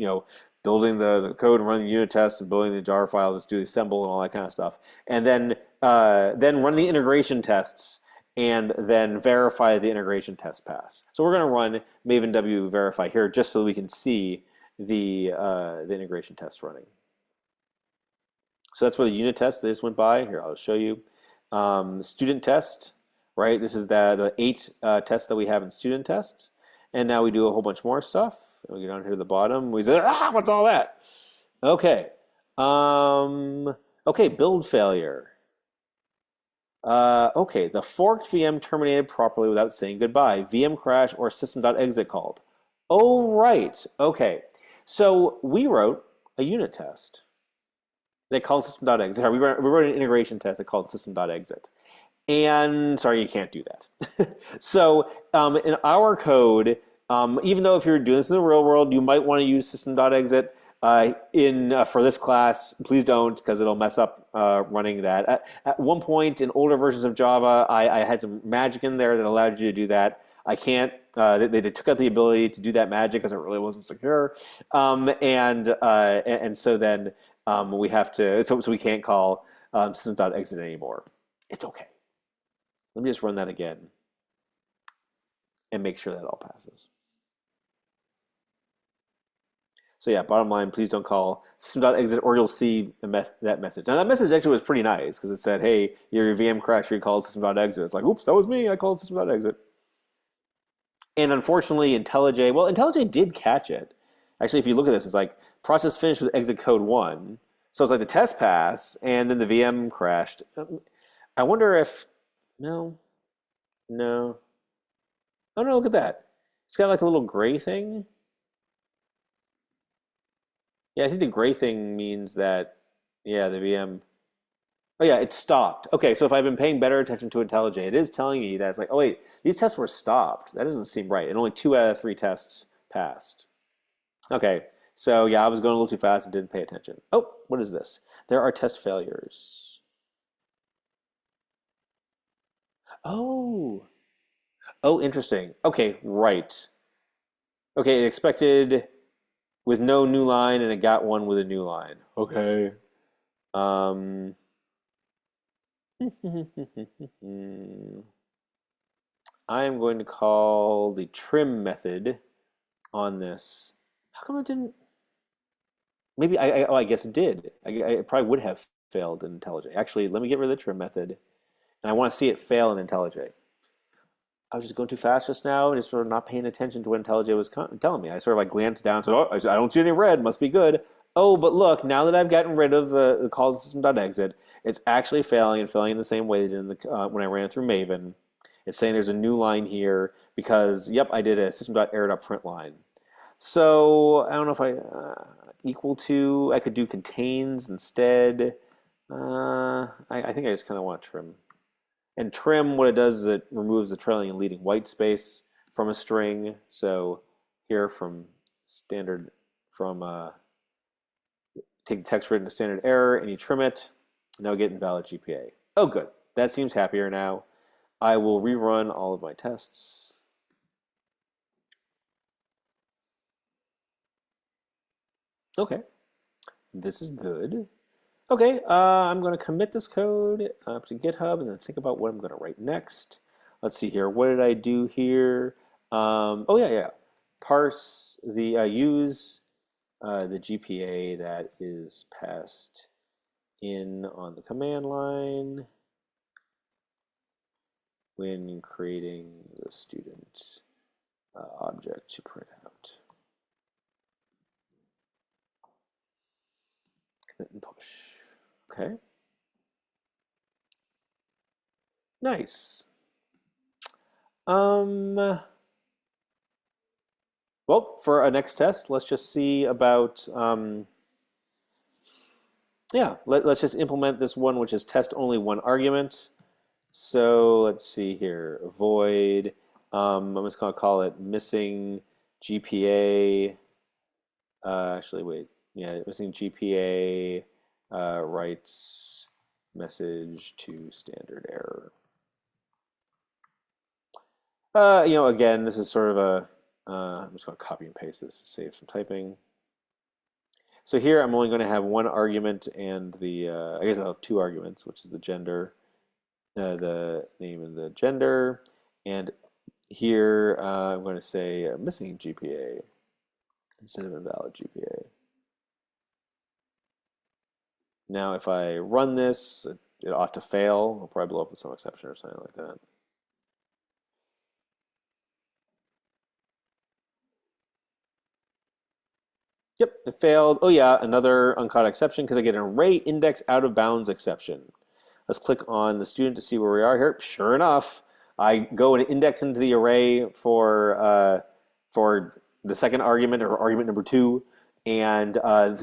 building the code and running the unit test and building the jar files, let's do the assemble and all that kind of stuff. And then run the integration tests and then verify the integration test pass. So we're going to run Maven W verify here just so we can see the integration test running. So that's where the unit test they just went by. Here, I'll show you. Student test, right? This is the 8 tests that we have in student test. And now we do a whole bunch more stuff. We get down here to the bottom. We say, what's all that? Okay. Okay, build failure. Okay, the forked VM terminated properly without saying goodbye. VM crash or system.exit called. Oh, right. Okay. So we wrote a unit test. They called system.exit. Sorry, we wrote an integration test that called system.exit. And sorry, you can't do that. So in our code, even though if you're doing this in the real world, you might want to use system.exit. For this class, please don't, because it'll mess up running that. At one point in older versions of Java, I had some magic in there that allowed you to do that. I can't. They took out the ability to do that magic because it really wasn't secure, and so then we have to. So we can't call system.exit anymore. It's okay. Let me just run that again and make sure that all passes. So yeah, bottom line, please don't call system.exit or you'll see that message. Now that message actually was pretty nice because it said, hey, your VM crash recalled system.exit. It's like, oops, that was me. I called system.exit. And unfortunately, IntelliJ did catch it. Actually, if you look at this, it's like process finished with exit code 1. So it's like the test pass and then the VM crashed. I wonder if, no. Oh no, look at that. It's got like a little gray thing. Yeah, I think the gray thing means that, yeah, the VM. Oh yeah, it stopped. Okay, so if I've been paying better attention to IntelliJ, it is telling me that it's like, oh wait, these tests were stopped. That doesn't seem right. And only 2 out of 3 tests passed. Okay, so yeah, I was going a little too fast and didn't pay attention. Oh, what is this? There are test failures. Oh, oh, interesting. Okay, right. Okay, it expected with no new line and it got one with a new line. Okay. Um, I am going to call the trim method on this. How come it didn't? Maybe I guess it did. It probably would have failed in IntelliJ. Actually, let me get rid of the trim method, and I want to see it fail in IntelliJ. I was just going too fast just now, and just sort of not paying attention to what IntelliJ was telling me. I sort of like glanced down, so oh, I don't see any red. Must be good. Oh, but look, now that I've gotten rid of the call system.exit, it's actually failing and failing in the same way that it did when I ran it through Maven. It's saying there's a new line here because, yep, I did a system.error.print line. So I don't know if equal to, I could do contains instead. I think I just kind of want trim. And trim, what it does is it removes the trailing and leading white space from a string. So here from standard, take the text written to standard error and you trim it. Now we get invalid GPA. Oh, good. That seems happier now. I will rerun all of my tests. Okay, this is good. Okay, I'm going to commit this code up to GitHub and then think about what I'm going to write next. Let's see here. What did I do here? Oh yeah. Parse the use the GPA that is passed in on the command line when creating the student object to print out. and push. Okay, nice. Um, well, for our next test, let's just see about, yeah, let's just implement this one, which is test only one argument. So let's see here, void, I'm just gonna call it missing GPA. Actually, wait, yeah, missing GPA writes message to standard error. Again, this is sort of a, I'm just going to copy and paste this to save some typing. So here I'm only going to have one argument and the, I guess I'll have two arguments, which is the gender, the name and the gender. And here I'm going to say missing GPA instead of invalid GPA. Now if I run this, it ought to fail. I'll probably blow up with some exception or something like that. Yep, it failed. Oh yeah, another uncaught exception because I get an array index out of bounds exception. Let's click on the student to see where we are here. Sure enough, I go and index into the array for the second argument or argument number two, and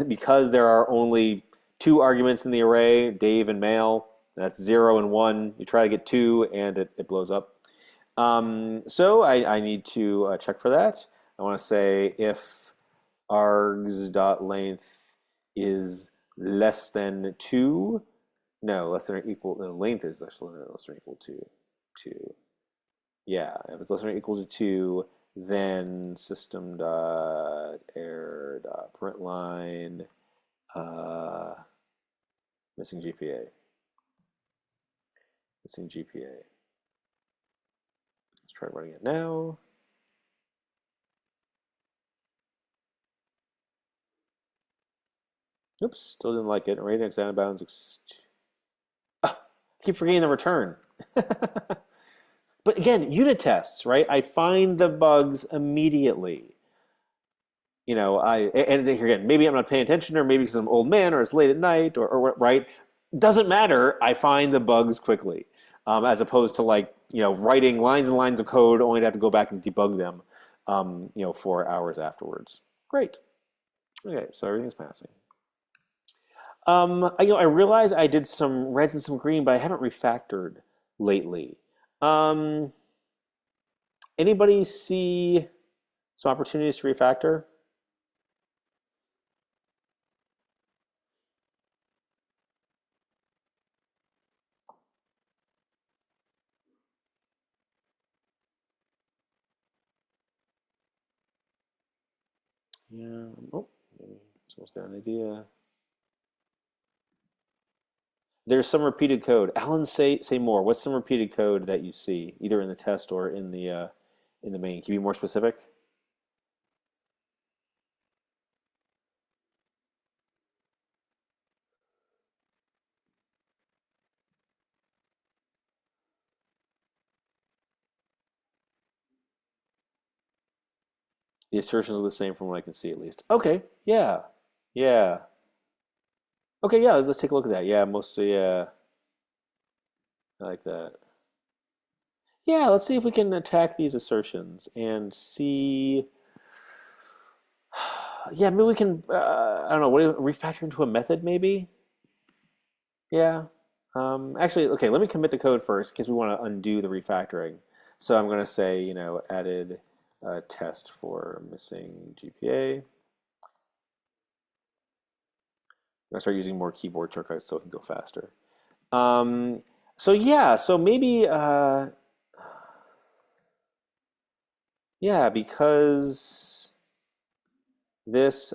because there are only two arguments in the array, Dave and male, that's 0 and 1. You try to get 2, and it blows up. So I need to check for that. I want to say if args.length is less than 2. No, less than or equal. No, length is less than or equal to 2. Yeah, if it's less than or equal to 2, then system dot error dot println missing GPA. Missing GPA. Let's try running it now. Oops, still didn't like it. Array index out of bounds. Keep forgetting the return. But again, unit tests, right? I find the bugs immediately. And here again, maybe I'm not paying attention, or maybe because I'm an old man, or it's late at night, or right? Doesn't matter. I find the bugs quickly, as opposed to writing lines and lines of code only to have to go back and debug them, for hours afterwards. Great. Okay, so everything's passing. I realize I did some reds and some green, but I haven't refactored lately. Um, Anybody see some opportunities to refactor? Yeah. Oh, maybe someone's got an idea. There's some repeated code. Alan, say more. What's some repeated code that you see, either in the test or in the main? Can you be more specific? The assertions are the same from what I can see, at least. Okay. Yeah. Yeah. Okay. Yeah. Let's take a look at that. Yeah. Mostly. Yeah. I like that. Yeah. Let's see if we can attack these assertions and see. Yeah. Maybe we can. I don't know. Refactor into a method? Maybe. Yeah. Actually, okay, let me commit the code first because we want to undo the refactoring. So I'm going to say, added test for missing GPA. I'm going to start using more keyboard shortcuts so it can go faster. So yeah, so maybe, yeah, because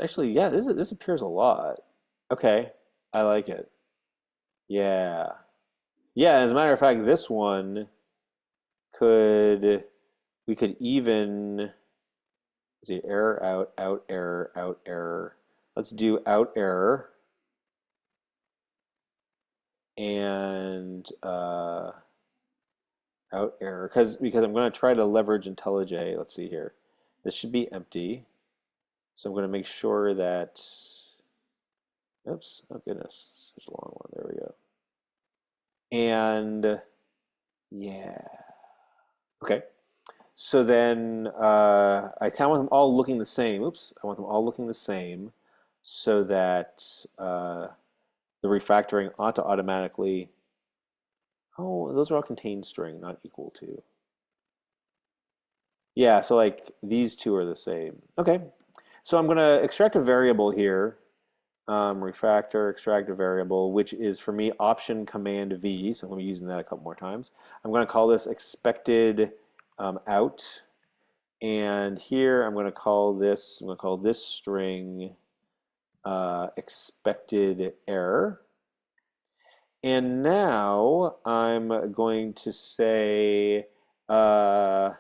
actually, yeah, this appears a lot. Okay, I like it. Yeah. Yeah, as a matter of fact, this one could we could even see error out, out error, out error. Let's do out error and out error because I'm going to try to leverage IntelliJ. Let's see here. This should be empty. So I'm going to make sure that Oops, oh goodness, such a long one. There we go. And yeah, okay. So then I kind of want them all looking the same. Oops, I want them all looking the same so that the refactoring ought to automatically, oh, those are all contained string, not equal to. Yeah, so like these two are the same. Okay, so I'm going to extract a variable here, refactor, extract a variable, which is for me option command V. So let me using that a couple more times. I'm going to call this expected out. And here I'm going to call this, string expected error. And now I'm going to say, I'm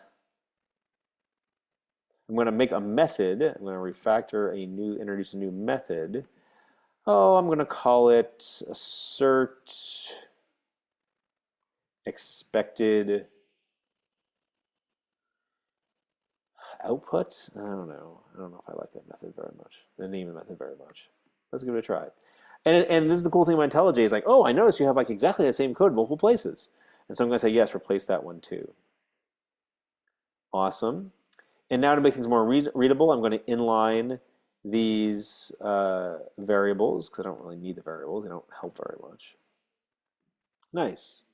going to make a method. I'm going to refactor introduce a new method. Oh, I'm going to call it assert expected output. I don't know. I don't know if I like that method very much. The name of the method very much. Let's give it a try. And this is the cool thing about IntelliJ is like, oh, I noticed you have like exactly the same code in multiple places. And so I'm going to say, yes, replace that one too. Awesome. And now to make things more readable, I'm going to inline these variables because I don't really need the variables. They don't help very much. Nice.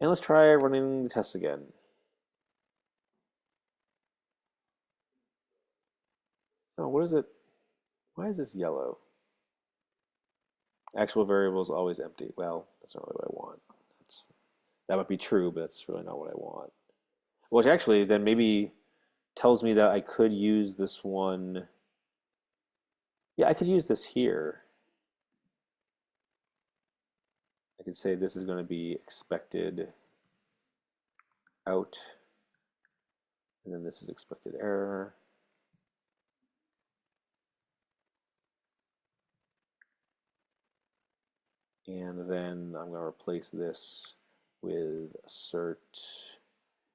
And let's try running the tests again. Oh, what is it? Why is this yellow? Actual variable is always empty. Well, that's not really what I want. That might be true, but that's really not what I want. Which actually then maybe tells me that I could use this one. Yeah, I could use this here. I could say this is going to be expected out, and then this is expected error. And then I'm going to replace this with assert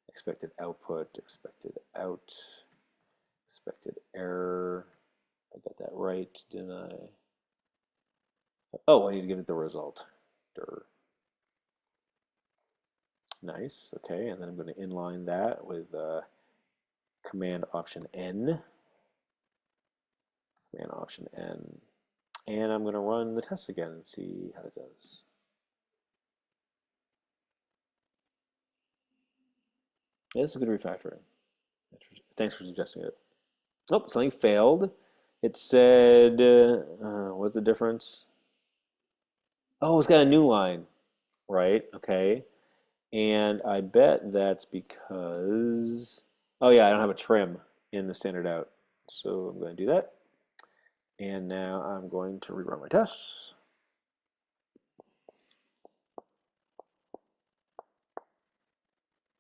expected output, expected out, expected error. I got that right, didn't I? Oh, I need to give it the result. Durr. Nice, okay, and then I'm going to inline that with command option N. Command option N. And I'm going to run the test again and see how it does. Yeah, this is a good refactoring. Thanks for suggesting it. Oh, something failed. It said, what's the difference? Oh, it's got a new line, right? Okay. And I bet that's because, oh yeah, I don't have a trim in the standard out. So I'm going to do that. And now I'm going to rerun my tests.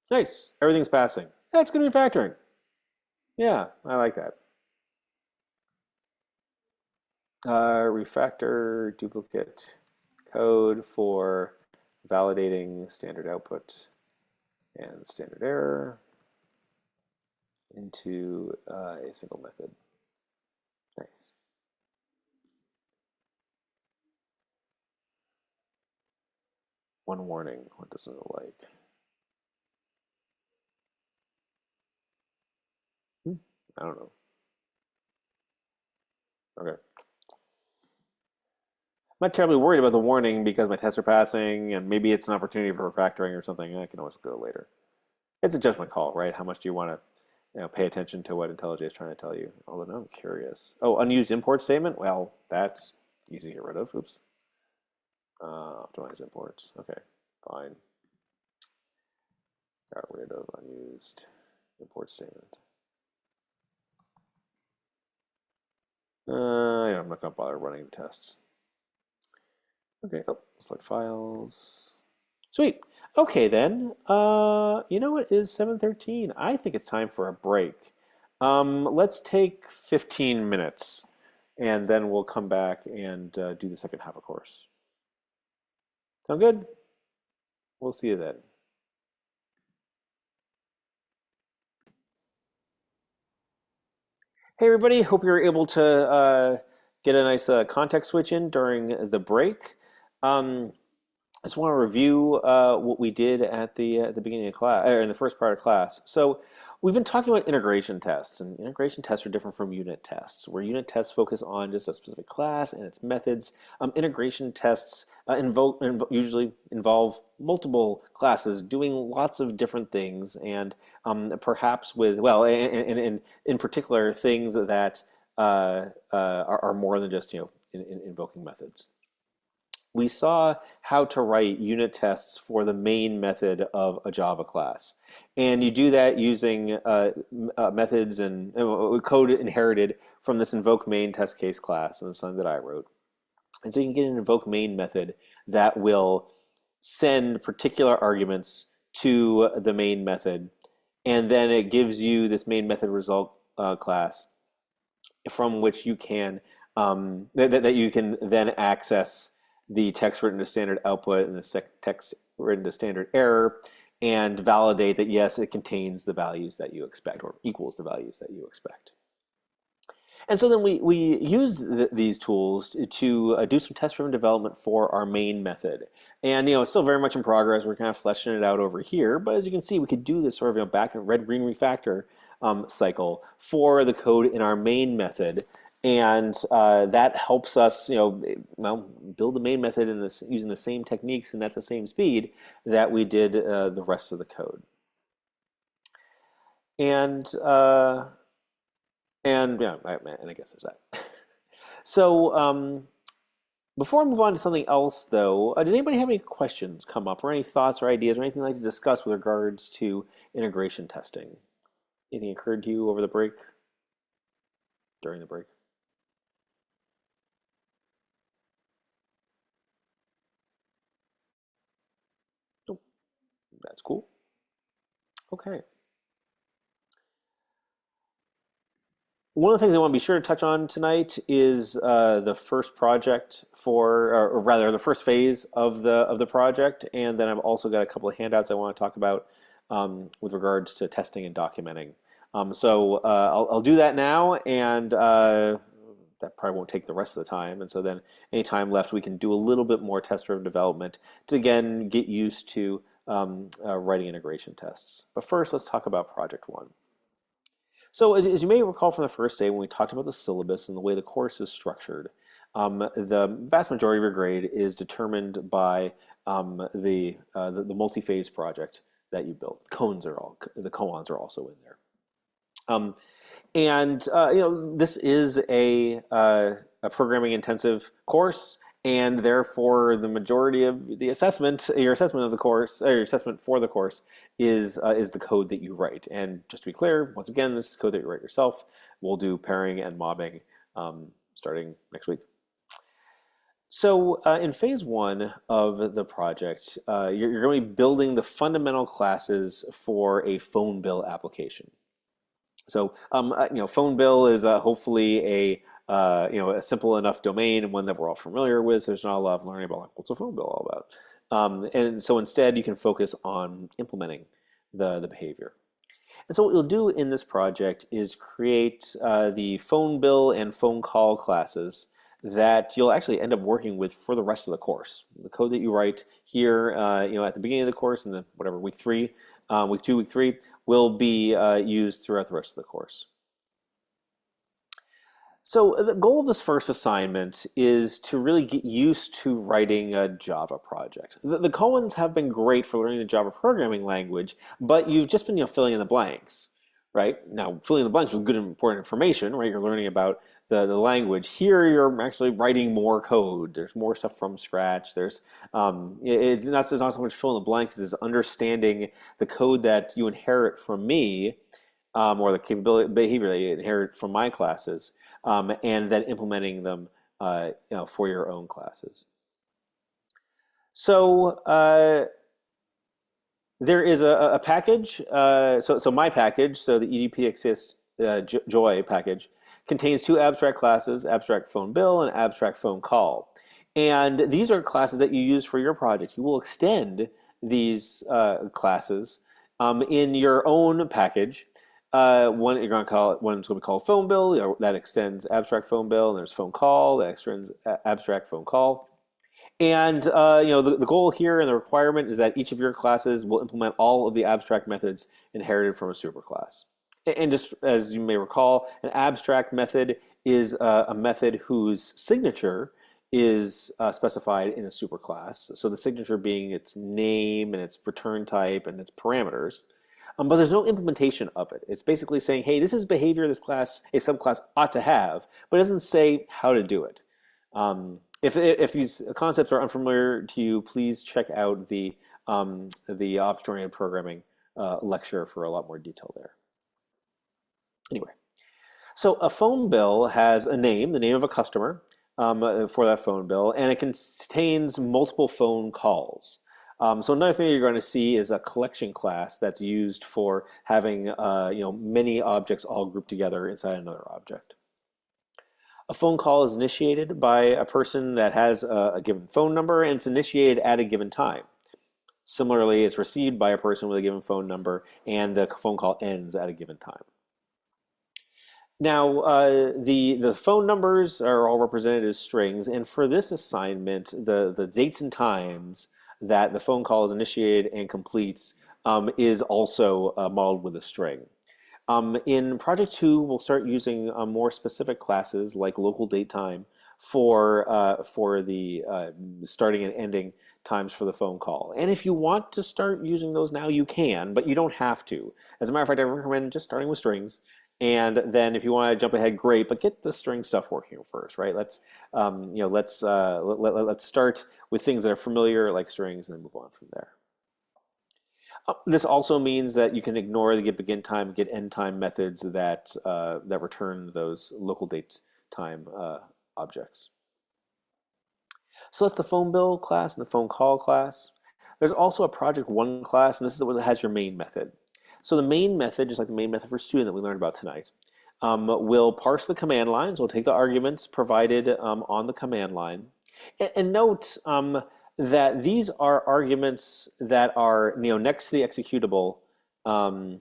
Nice, everything's passing. That's good refactoring. Yeah, I like that. Refactor duplicate code for validating standard output and standard error into a single method. Nice. One warning. What does it look like? I don't know. Okay. I'm not terribly worried about the warning because my tests are passing and maybe it's an opportunity for refactoring or something. I can always go later. It's a judgment call, right? How much do you want to pay attention to what IntelliJ is trying to tell you? Although now I'm curious. Oh, unused import statement? Well, that's easy to get rid of. Oops. Optimize imports. Okay, fine. Got rid of unused import statement. I'm not going to bother running the tests. Okay, oh, select files. Sweet. Okay then. You know what is 7:13? I think it's time for a break. Let's take 15 minutes, and then we'll come back and do the second half of course. Sound good? We'll see you then. Hey everybody, hope you're able to get a nice context switch in during the break. Um, I just want to review what we did at the beginning of class, or in the first part of class. So we've been talking about integration tests, and integration tests are different from unit tests, where unit tests focus on just a specific class and its methods. Integration tests usually involve multiple classes doing lots of different things, and perhaps with, well, and in particular, things that are more than just, invoking methods. We saw how to write unit tests for the main method of a Java class. And you do that using methods and code inherited from this invoke main test case class, and the one that I wrote. And so you can get an invoke main method that will send particular arguments to the main method, and then it gives you this main method result class from which you can that you can then access the text written to standard output and the text written to standard error, and validate that yes, it contains the values that you expect or equals the values that you expect. And so then we use these tools to do some test-driven development for our main method. And it's still very much in progress. We're kind of fleshing it out over here. But as you can see, we could do this sort of back in red-green refactor cycle for the code in our main method. And that helps us, build the main method using the same techniques and at the same speed that we did the rest of the code. And yeah, and I guess there's that. So before I move on to something else, though, did anybody have any questions come up, or any thoughts or ideas, or anything you'd like to discuss with regards to integration testing? Anything occurred to you over the break? During the break? Nope. That's cool. Okay. One of the things I want to be sure to touch on tonight is the first project or rather the first phase of the project, and then I've also got a couple of handouts I want to talk about with regards to testing and documenting. So I'll do that now, and that probably won't take the rest of the time. And so then any time left, we can do a little bit more test-driven development to again get used to writing integration tests. But first, let's talk about project one. So as you may recall from the first day when we talked about the syllabus and the way the course is structured, the vast majority of your grade is determined by the multi-phase project that you built. The koans are also in there. This is a programming intensive course, and therefore the majority of the assessment, your assessment of the course, or your assessment for the course is the code that you write. And just to be clear, once again, this is code that you write yourself. We'll do pairing and mobbing starting next week. So in phase one of the project, you're going to be building the fundamental classes for a phone bill application. So phone bill is hopefully a simple enough domain and one that we're all familiar with. So there's not a lot of learning about like, what's a phone bill all about. And so instead, you can focus on implementing the behavior. And so what you'll do in this project is create the phone bill and phone call classes that you'll actually end up working with for the rest of the course. The code that you write here, at the beginning of the course in the week 3, week 2, week 3, will be used throughout the rest of the course. So the goal of this first assignment is to really get used to writing a Java project. The koans have been great for learning the Java programming language, but you've just been filling in the blanks, right? Now, filling in the blanks with good and important information, right? You're learning about the language. Here, you're actually writing more code. There's more stuff from scratch. There's it's not so much filling the blanks as understanding the code that you inherit from me, or the capability behavior that you inherit from my classes. And then implementing them for your own classes. So there is a package. So my package, so the edpexist Joy package, contains 2 abstract classes, abstract phone bill and abstract phone call. And these are classes that you use for your project. You will extend these classes in your own package. One you're going to call it one's going to be called phone bill that extends abstract phone bill, and there's phone call that extends abstract phone call. And the goal here and the requirement is that each of your classes will implement all of the abstract methods inherited from a superclass. And just as you may recall, an abstract method is a method whose signature is specified in a superclass. So the signature being its name and its return type and its parameters. But there's no implementation of it. It's basically saying, hey, this is behavior this class, a subclass ought to have, but it doesn't say how to do it. If these concepts are unfamiliar to you, please check out the object-oriented programming lecture for a lot more detail there. Anyway, so a phone bill has a name, the name of a customer for that phone bill, and it contains multiple phone calls. So another thing you're going to see is a collection class that's used for having many objects all grouped together inside another object. A phone call is initiated by a person that has a given phone number, and it's initiated at a given time. Similarly, it's received by a person with a given phone number, and the phone call ends at a given time. Now, the phone numbers are all represented as strings, and for this assignment, the dates and times that the phone call is initiated and completes is also modeled with a string. In Project 2, we'll start using more specific classes like local date time for the starting and ending times for the phone call. And if you want to start using those now, you can, but you don't have to. As a matter of fact, I recommend just starting with strings. And then if you want to jump ahead, great, but get the string stuff working first, right? Let's start with things that are familiar like strings and then move on from there. This also means that you can ignore the get begin time, get end time methods that return those local date time objects. So that's the phone bill class and the phone call class. There's also a project 1 class, and this is what has your main method. So the main method, just like the main method for student that we learned about tonight, will parse the command lines. We'll take the arguments provided on the command line. And note that these are arguments that are next to the executable on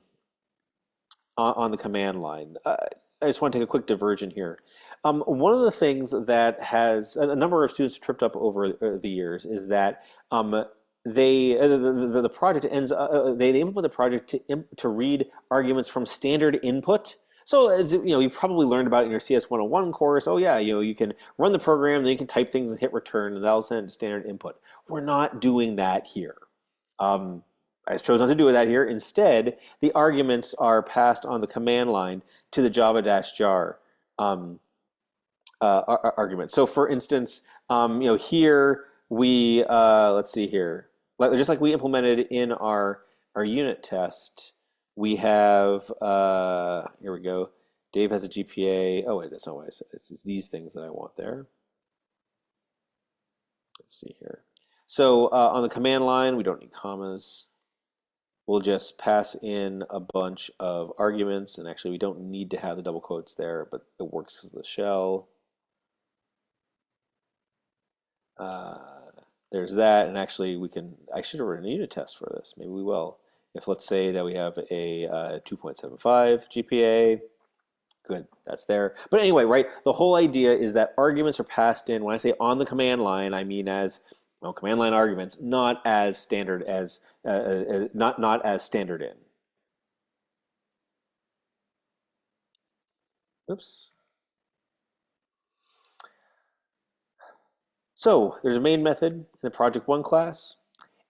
the command line. I just want to take a quick diversion here. One of the things that has a number of students tripped up over the years is that the project ends they implement the project to read arguments from standard input. So as you probably learned about in your CS 101 course, oh yeah, you can run the program, then you can type things and hit return, and that'll send it to standard input. We're not doing that here. I chose not to do that here. Instead, the arguments are passed on the command line to the java-jar argument. So for instance, here we let's see here, just like we implemented in our unit test, we have here we go. Dave has a GPA. Oh wait, that's not what I said. It's these things that I want there. Let's see here. So on the command line, we don't need commas. We'll just pass in a bunch of arguments, and actually we don't need to have the double quotes there, but it works because of the shell. There's that, and actually I should have written a unit test for this. Maybe we will. If let's say that we have a 2.75 GPA, good, that's there. But anyway, right, the whole idea is that arguments are passed in. When I say on the command line, I mean as command line arguments, not as standard as not as standard in. Oops. So there's a main method in the project 1 class,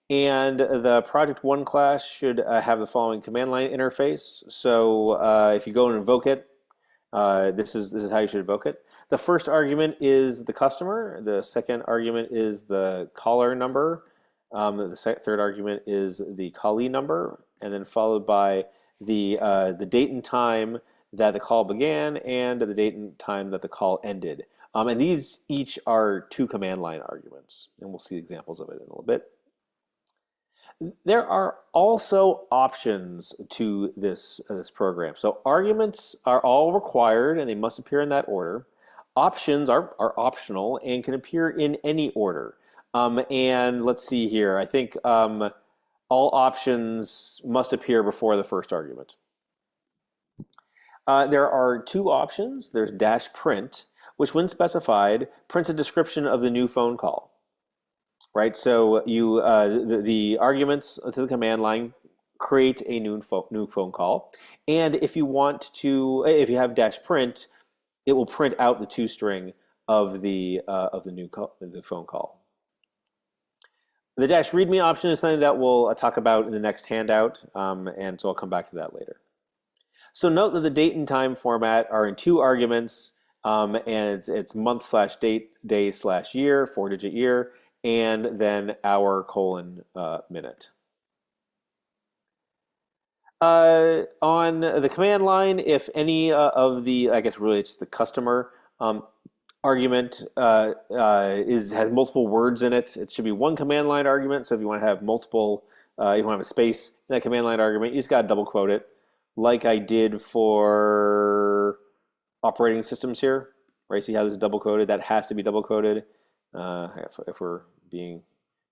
and the project 1 class should have the following command line interface. So if you go and invoke it, this is how you should invoke it. The first argument is the customer. The second argument is the caller number. The third argument is the callee number, and then followed by the date and time that the call began and the date and time that the call ended. And these each are 2 command line arguments, and we'll see examples of it in a little bit. There are also options to this program. So arguments are all required, and they must appear in that order. Options are optional and can appear in any order. And let's see here. I think all options must appear before the first argument. There are two options. There's dash print, which when specified, prints a description of the new phone call, right? So the arguments to the command line create a new phone call. And if you have dash print, it will print out the toString of the phone call. The dash readme option is something that we'll talk about in the next handout, and so I'll come back to that later. So note that the date and time format are in two arguments, and it's month slash date, day slash year, 4-digit year, and then hour colon minute. On the command line, if any of the, I guess really it's the customer argument has multiple words in it, it should be one command line argument. So if you want to have multiple, you want to have a space in that command line argument, you just got to double quote it, like I did for operating systems here. Right? See how this is double quoted? That has to be double quoted. If we're being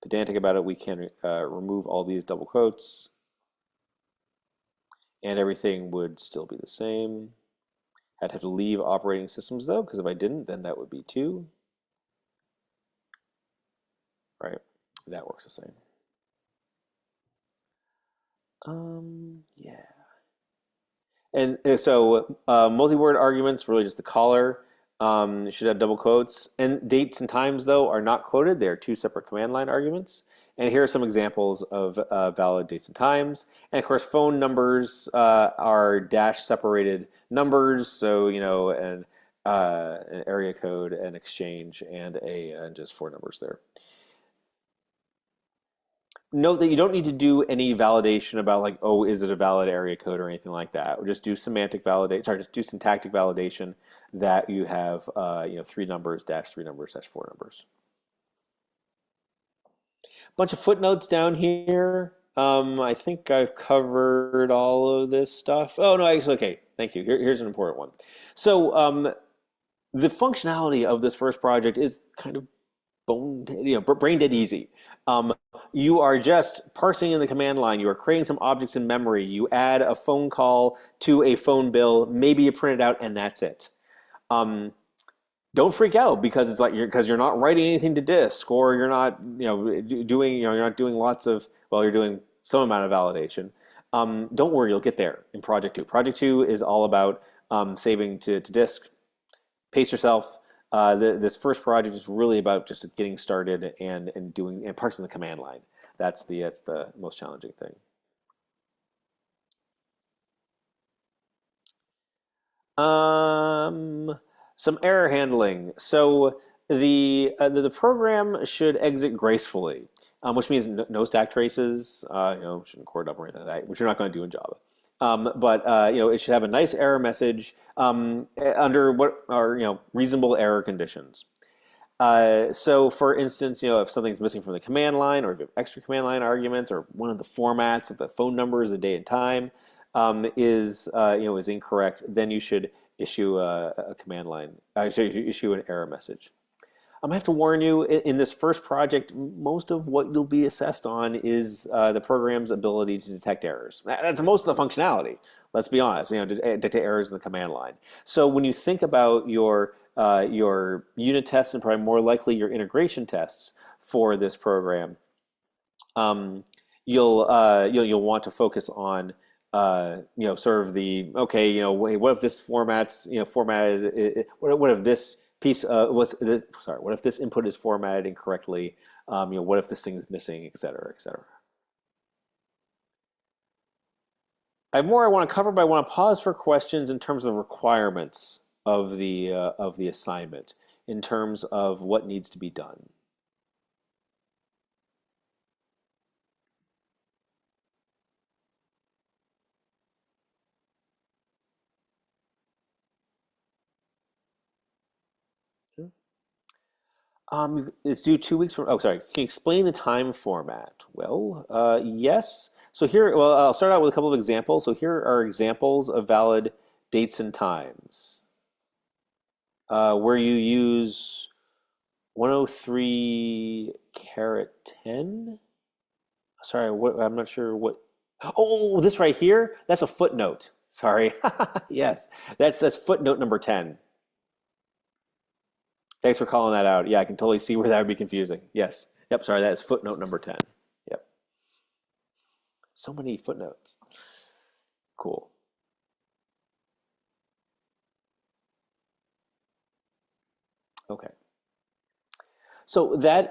pedantic about it, we can remove all these double quotes, and everything would still be the same. I'd have to leave operating systems though, because if I didn't, then that would be 2. Right, that works the same. Yeah. And so multi-word arguments, really just the caller, should have double quotes. And dates and times, though, are not quoted. They're two separate command line arguments. And here are some examples of valid dates and times. And of course, phone numbers are dash separated numbers. So, an area code, an exchange, and just 4 numbers there. Note that you don't need to do any validation about like, oh, is it a valid area code or anything like that. Or just do semantic validation. Sorry, just do syntactic validation that you have 3 numbers, dash 3 numbers, dash 4 numbers. Bunch of footnotes down here. I think I've covered all of this stuff. Oh no, actually, okay. Thank you. Here's an important one. So the functionality of this first project is kind of brain dead easy. You are just parsing in the command line. You are creating some objects in memory. You add a phone call to a phone bill. Maybe you print it out, and that's it. Don't freak out because it's like you're not writing anything to disk, or you're not doing you're not doing lots of you're doing some amount of validation. Don't worry, you'll get there in Project 2. Project 2 is all about saving to disk. Pace yourself. This first project is really about just getting started and parsing the command line. That's the most challenging thing. Some error handling. So the program should exit gracefully, which means no stack traces. Shouldn't cord up or anything like that, which you're not going to do in Java. But it should have a nice error message under what are reasonable error conditions. So for instance, if something's missing from the command line, or if you have extra command line arguments, or one of the formats of the phone numbers, the date and time is incorrect, then you should issue a command line. Should issue an error message. I'm gonna have to warn you, in this first project, most of what you'll be assessed on is the program's ability to detect errors. That's most of the functionality. Let's be honest, detect errors in the command line. So when you think about your unit tests, and probably more likely your integration tests for this program, you'll want to focus on sort of the what if this what if this piece what if this input is formatted incorrectly? What if this thing is missing, et cetera, et cetera. I have more I want to cover, but I want to pause for questions in terms of the requirements of the assignment, in terms of what needs to be done. It's due 2 weeks from. Oh, sorry. Can you explain the time format? Well, yes. So here, I'll start out with a couple of examples. So here are examples of valid dates and times, where you use 103 caret 10. Sorry, I'm not sure what. Oh, this right here, that's a footnote. Sorry. Yes, that's footnote number 10. Thanks for calling that out. Yeah, I can totally see where that would be confusing. Yes. Yep, sorry, that is footnote number 10. Yep. So many footnotes. Cool. Okay. So those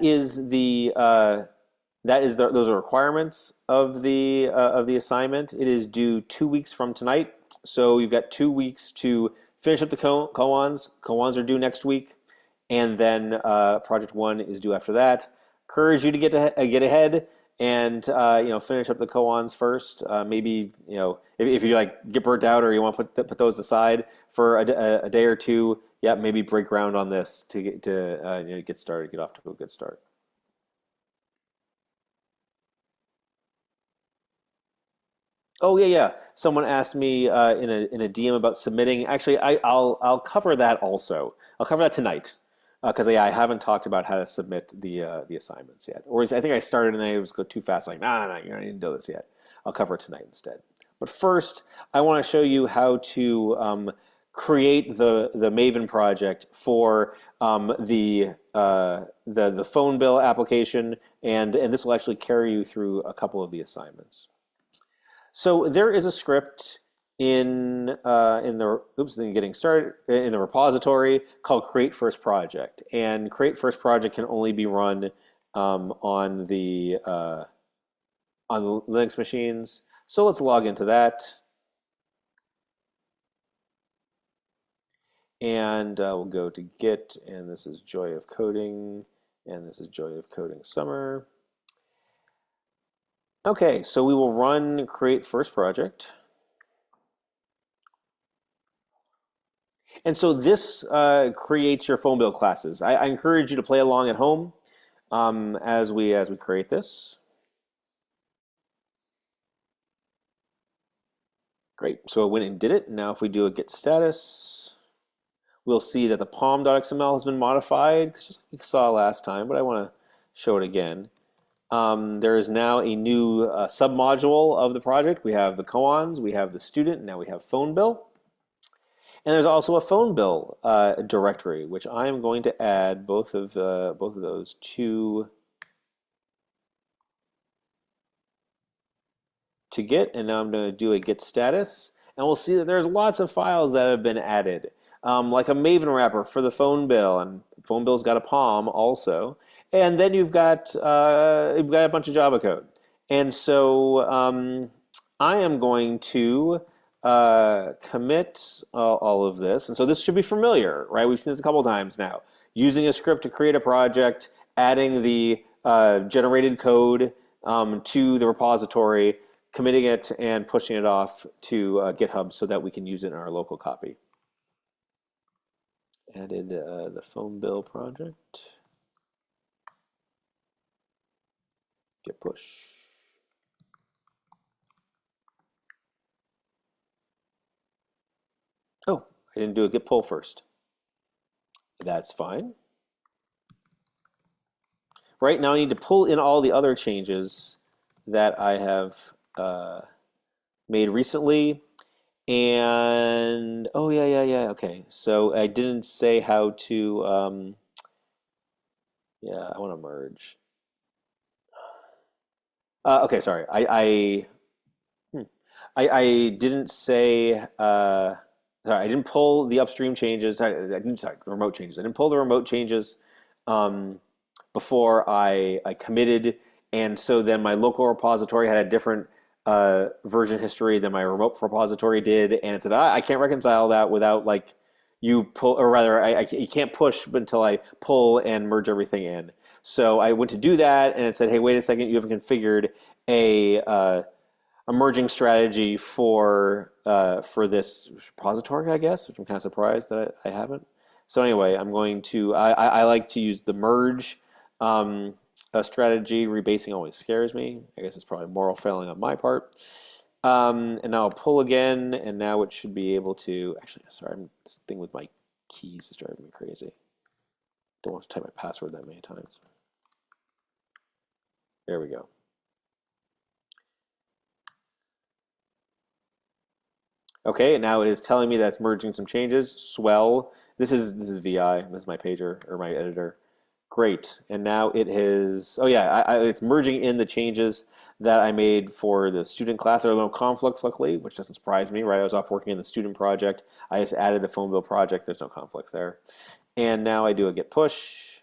are requirements of the assignment. It is due 2 weeks from tonight. So you've got 2 weeks to finish up the koans. Koans are due next week, and then project one is due after that. Encourage you to get ahead and finish up the koans first. Maybe if you like get burnt out or you want to put those aside for a day or two. Yeah, maybe break ground on this to get started, get off to a good start. Oh yeah, yeah. Someone asked me in a DM about submitting. Actually, I'll cover that also. I'll cover that tonight because yeah, I haven't talked about how to submit the assignments yet. Or I think I started and I was go too fast. Like nah, I didn't do this yet. I'll cover it tonight instead. But first, I want to show you how to create the Maven project for the phone bill application, and this will actually carry you through a couple of the assignments. So there is a script in the getting started in the repository called create first project, and create first project can only be run on Linux machines. So let's log into that, and we'll go to Git, and this is Joy of Coding, and this is Joy of Coding Summer. Okay, so we will run create first project. And so this creates your phone bill classes. I encourage you to play along at home as we create this. Great. So it went and did it. Now if we do a git status, we'll see that the pom.xml has been modified, just like we saw last time, but I want to show it again. There is now a new submodule of the project. We have the koans, we have the student, and now we have phone bill. And there's also a phone bill directory, which I am going to add both of those to Git, and now I'm going to do a git status, and we'll see that there's lots of files that have been added, like a Maven wrapper for the phone bill, and phone bill's got a POM also, and then you've got a bunch of Java code, and so I am going to commit all of this, and so this should be familiar, right? We've seen this a couple times now. Using a script to create a project, adding the generated code to the repository, committing it, and pushing it off to GitHub so that we can use it in our local copy. Added the phone bill project. Git push. Oh, I didn't do a git pull first. That's fine. Right now I need to pull in all the other changes that I have made recently. And oh yeah. Okay, so I didn't say how to. Yeah, I want to merge. Okay, sorry. Hmm. I didn't say. Sorry, I didn't pull the upstream changes. Sorry, remote changes. I didn't pull the remote changes um, before I committed, and so then my local repository had a different version history than my remote repository did, and it said I can't reconcile that without like you pull, or rather, you can't push until I pull and merge everything in. So I went to do that, and it said, hey, wait a second, you haven't configured a merging strategy for this repository, I guess, which I'm kind of surprised that I haven't. So anyway, I'm going to I like to use the merge strategy. Rebasing always scares me. I guess it's probably moral failing on my part. And now I'll pull again, and now it should be able to. Actually, sorry, this thing with my keys is driving me crazy. Don't want to type my password that many times. There we go. Okay, now it is telling me that's merging some changes. Swell. This is VI. This is my pager or my editor. Great. And now it is. Oh yeah, it's merging in the changes that I made for the student class. There are no conflicts, luckily, which doesn't surprise me, right? I was off working in the student project. I just added the phone bill project. There's no conflicts there. And now I do a git push.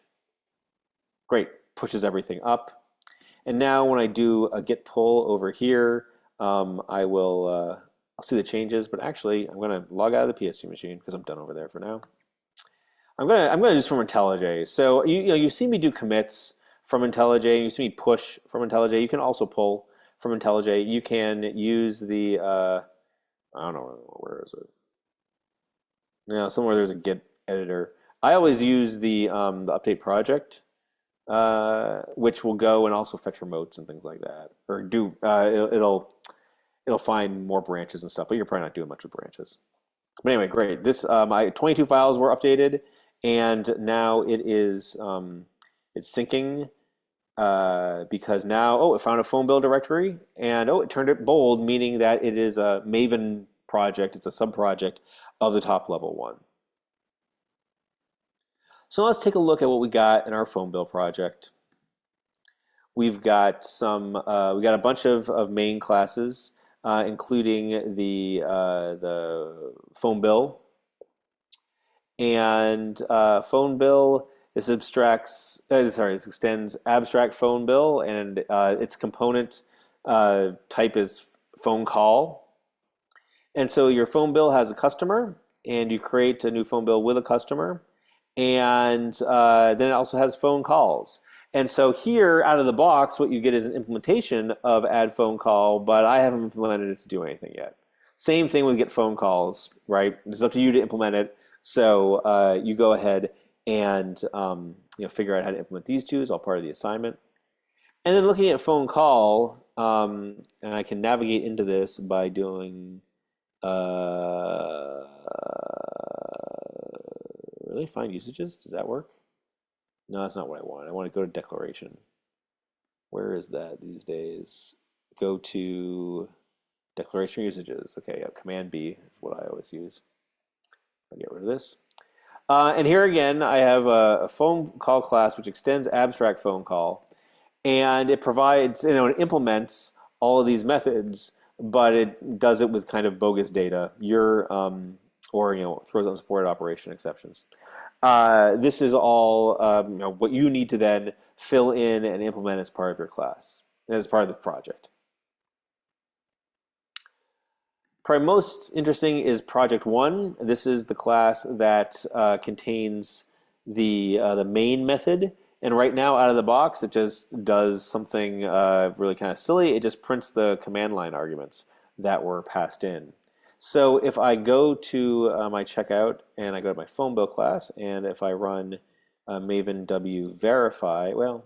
Great. Pushes everything up. And now when I do a git pull over here, I'll see the changes, but actually I'm gonna log out of the PSU machine because I'm done over there for now. I'm gonna do this from IntelliJ. So you see me do commits from IntelliJ, you see me push from IntelliJ. You can also pull from IntelliJ. You can use the I don't know, where is it? Somewhere there's a Git editor. I always use the update project, which will go and also fetch remotes and things like that, or do it'll find more branches and stuff. But you're probably not doing much with branches. But anyway, great. This my 22 files were updated, and now it's syncing because now it found a phone bill directory, and it turned it bold, meaning that it is a Maven project. It's a sub project of the top level one. So let's take a look at what we got in our phone bill project. We got a bunch of main classes, including the phone bill, and phone bill this extends abstract phone bill, and its component type is phone call. And so your phone bill has a customer, and you create a new phone bill with a customer, and then it also has phone calls. And so here, out of the box, what you get is an implementation of add phone call, but I haven't implemented it to do anything yet. Same thing with get phone calls, right? It's up to you to implement it. So you go ahead and figure out how to implement these two. It's all part of the assignment. And then looking at phone call, and I can navigate into this by doing really find usages. Does that work? No, that's not what I want. I want to go to declaration. Where is that these days? Go to declaration usages. Okay, yeah, Command B is what I always use. I'll get rid of this. And here again, I have a phone call class which extends abstract phone call, and it provides, it implements all of these methods, but it does it with kind of bogus data. Or throws out supported operation exceptions. This is all what you need to then fill in and implement as part of your class, as part of the project. Probably most interesting is Project 1. This is the class that contains the main method. And right now, out of the box, it just does something really kind of silly. It just prints the command line arguments that were passed in. So if I go to my checkout and I go to my phone bill class, and if I run Maven W verify, I'll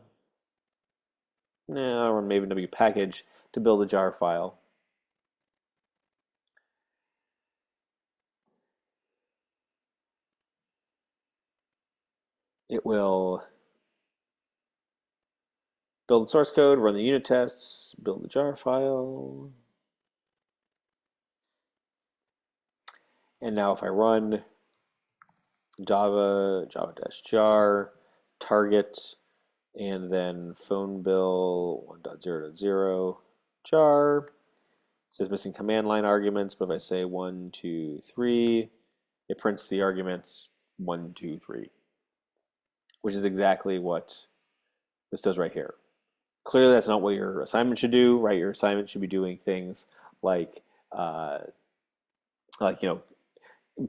run Maven W package to build a jar file. It will build the source code, run the unit tests, build the jar file. And now if I run java-jar, target, and then phone bill 1.0.0 jar, it says missing command line arguments, but if I say 1, 2, 3, it prints the arguments 1, 2, 3, which is exactly what this does right here. Clearly, that's not what your assignment should do, right? Your assignment should be doing things like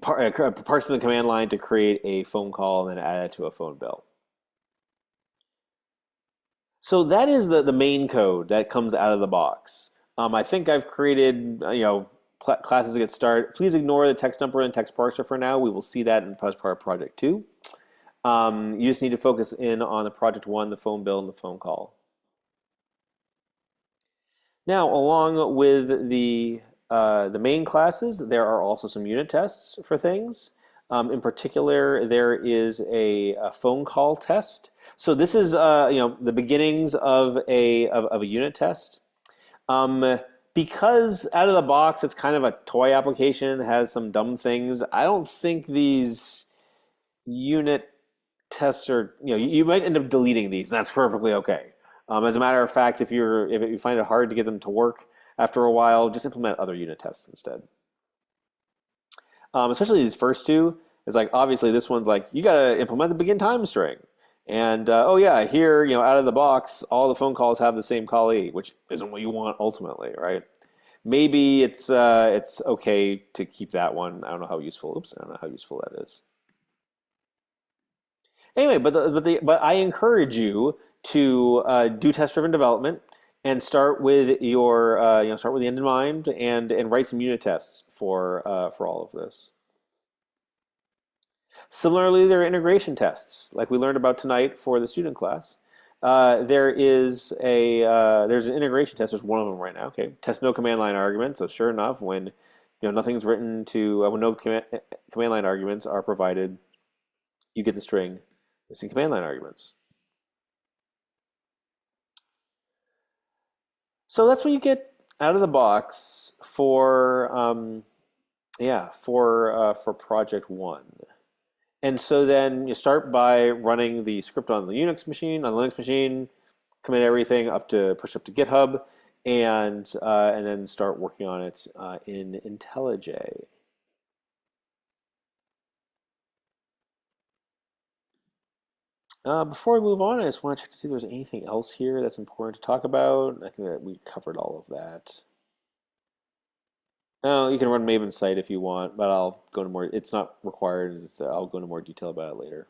parsing the command line to create a phone call and then add it to a phone bill. So that is the main code that comes out of the box. I think I've created classes to get started. Please ignore the text dumper and text parser for now. We will see that in part of project 2. You just need to focus in on the project 1, the phone bill, and the phone call. Now, along with the main classes, there are also some unit tests for things. In particular, there is a phone call test. So this is the beginnings of a unit test. because out of the box it's kind of a toy application, has some dumb things. I don't think these unit tests are, you might end up deleting these, and that's perfectly okay. As a matter of fact, if you find it hard to get them to work after a while, just implement other unit tests instead. Especially these first two, it's like obviously this one's like you got to implement the begin time string, and oh yeah, here out of the box, all the phone calls have the same callee, which isn't what you want ultimately, right? Maybe it's okay to keep that one. I don't know how useful. Oops, I don't know how useful that is. Anyway, but I encourage you to do test-driven development and start with your start with the end in mind and write some unit tests for all of this. Similarly, there are integration tests, like we learned about tonight for the student class. There's an integration test. There's one of them right now. Okay, test no command line arguments. So sure enough, when nothing's written to when no command line arguments are provided, you get the string missing command line arguments. So that's what you get out of the box for for project one. And so then you start by running the script on the Unix machine, on the Linux machine, commit everything push up to GitHub, and then start working on it in IntelliJ. Before we move on, I just want to check to see if there's anything else here that's important to talk about. I think that we covered all of that. Oh, you can run Maven site if you want, but I'll go into more. It's not required. I'll go into more detail about it later.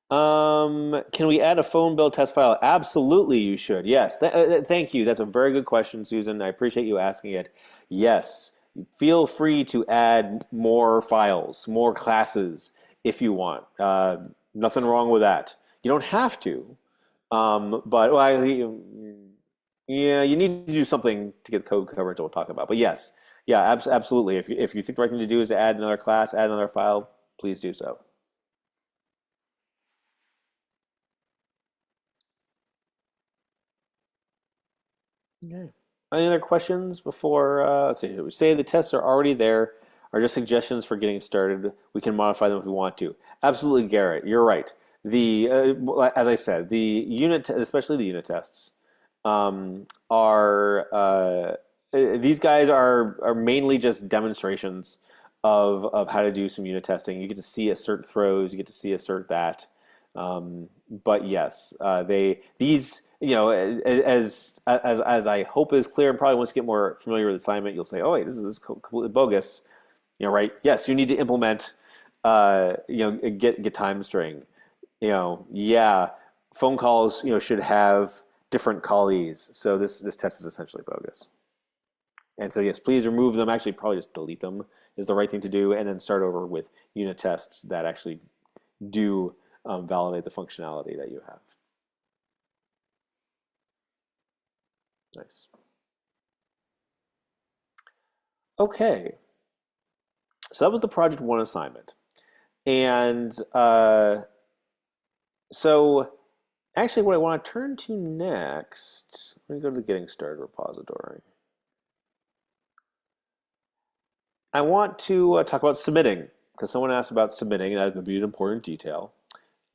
Can we add a phone bill test file? Absolutely, you should. Yes. Thank you. That's a very good question, Susan. I appreciate you asking it. Yes. Feel free to add more files, more classes if you want. Nothing wrong with that. You don't have to, but well, yeah, you need to do something to get the code coverage we'll talk about. But yes, yeah, absolutely. If you think the right thing to do is to add another class, add another file, please do so. Okay. Any other questions before, let's see, we say the tests are already there, are just suggestions for getting started. We can modify them if we want to. Absolutely, Garrett, you're right. As I said, especially the unit tests, are these guys are mainly just demonstrations of how to do some unit testing. You get to see assert throws, you get to see assert that. But yes, these as I hope is clear, and probably once you get more familiar with the assignment, you'll say, "Oh wait, this is completely bogus." Right? Yes, you need to implement get time string. Yeah, phone calls should have different callees. So this test is essentially bogus. And so yes, please remove them. Actually, probably just delete them is the right thing to do, and then start over with unit tests that actually do validate the functionality that you have. Nice. Okay. So that was the project one assignment. And so actually what I want to turn to next, let me go to the getting started repository. I want to talk about submitting, because someone asked about submitting, and that would be an important detail.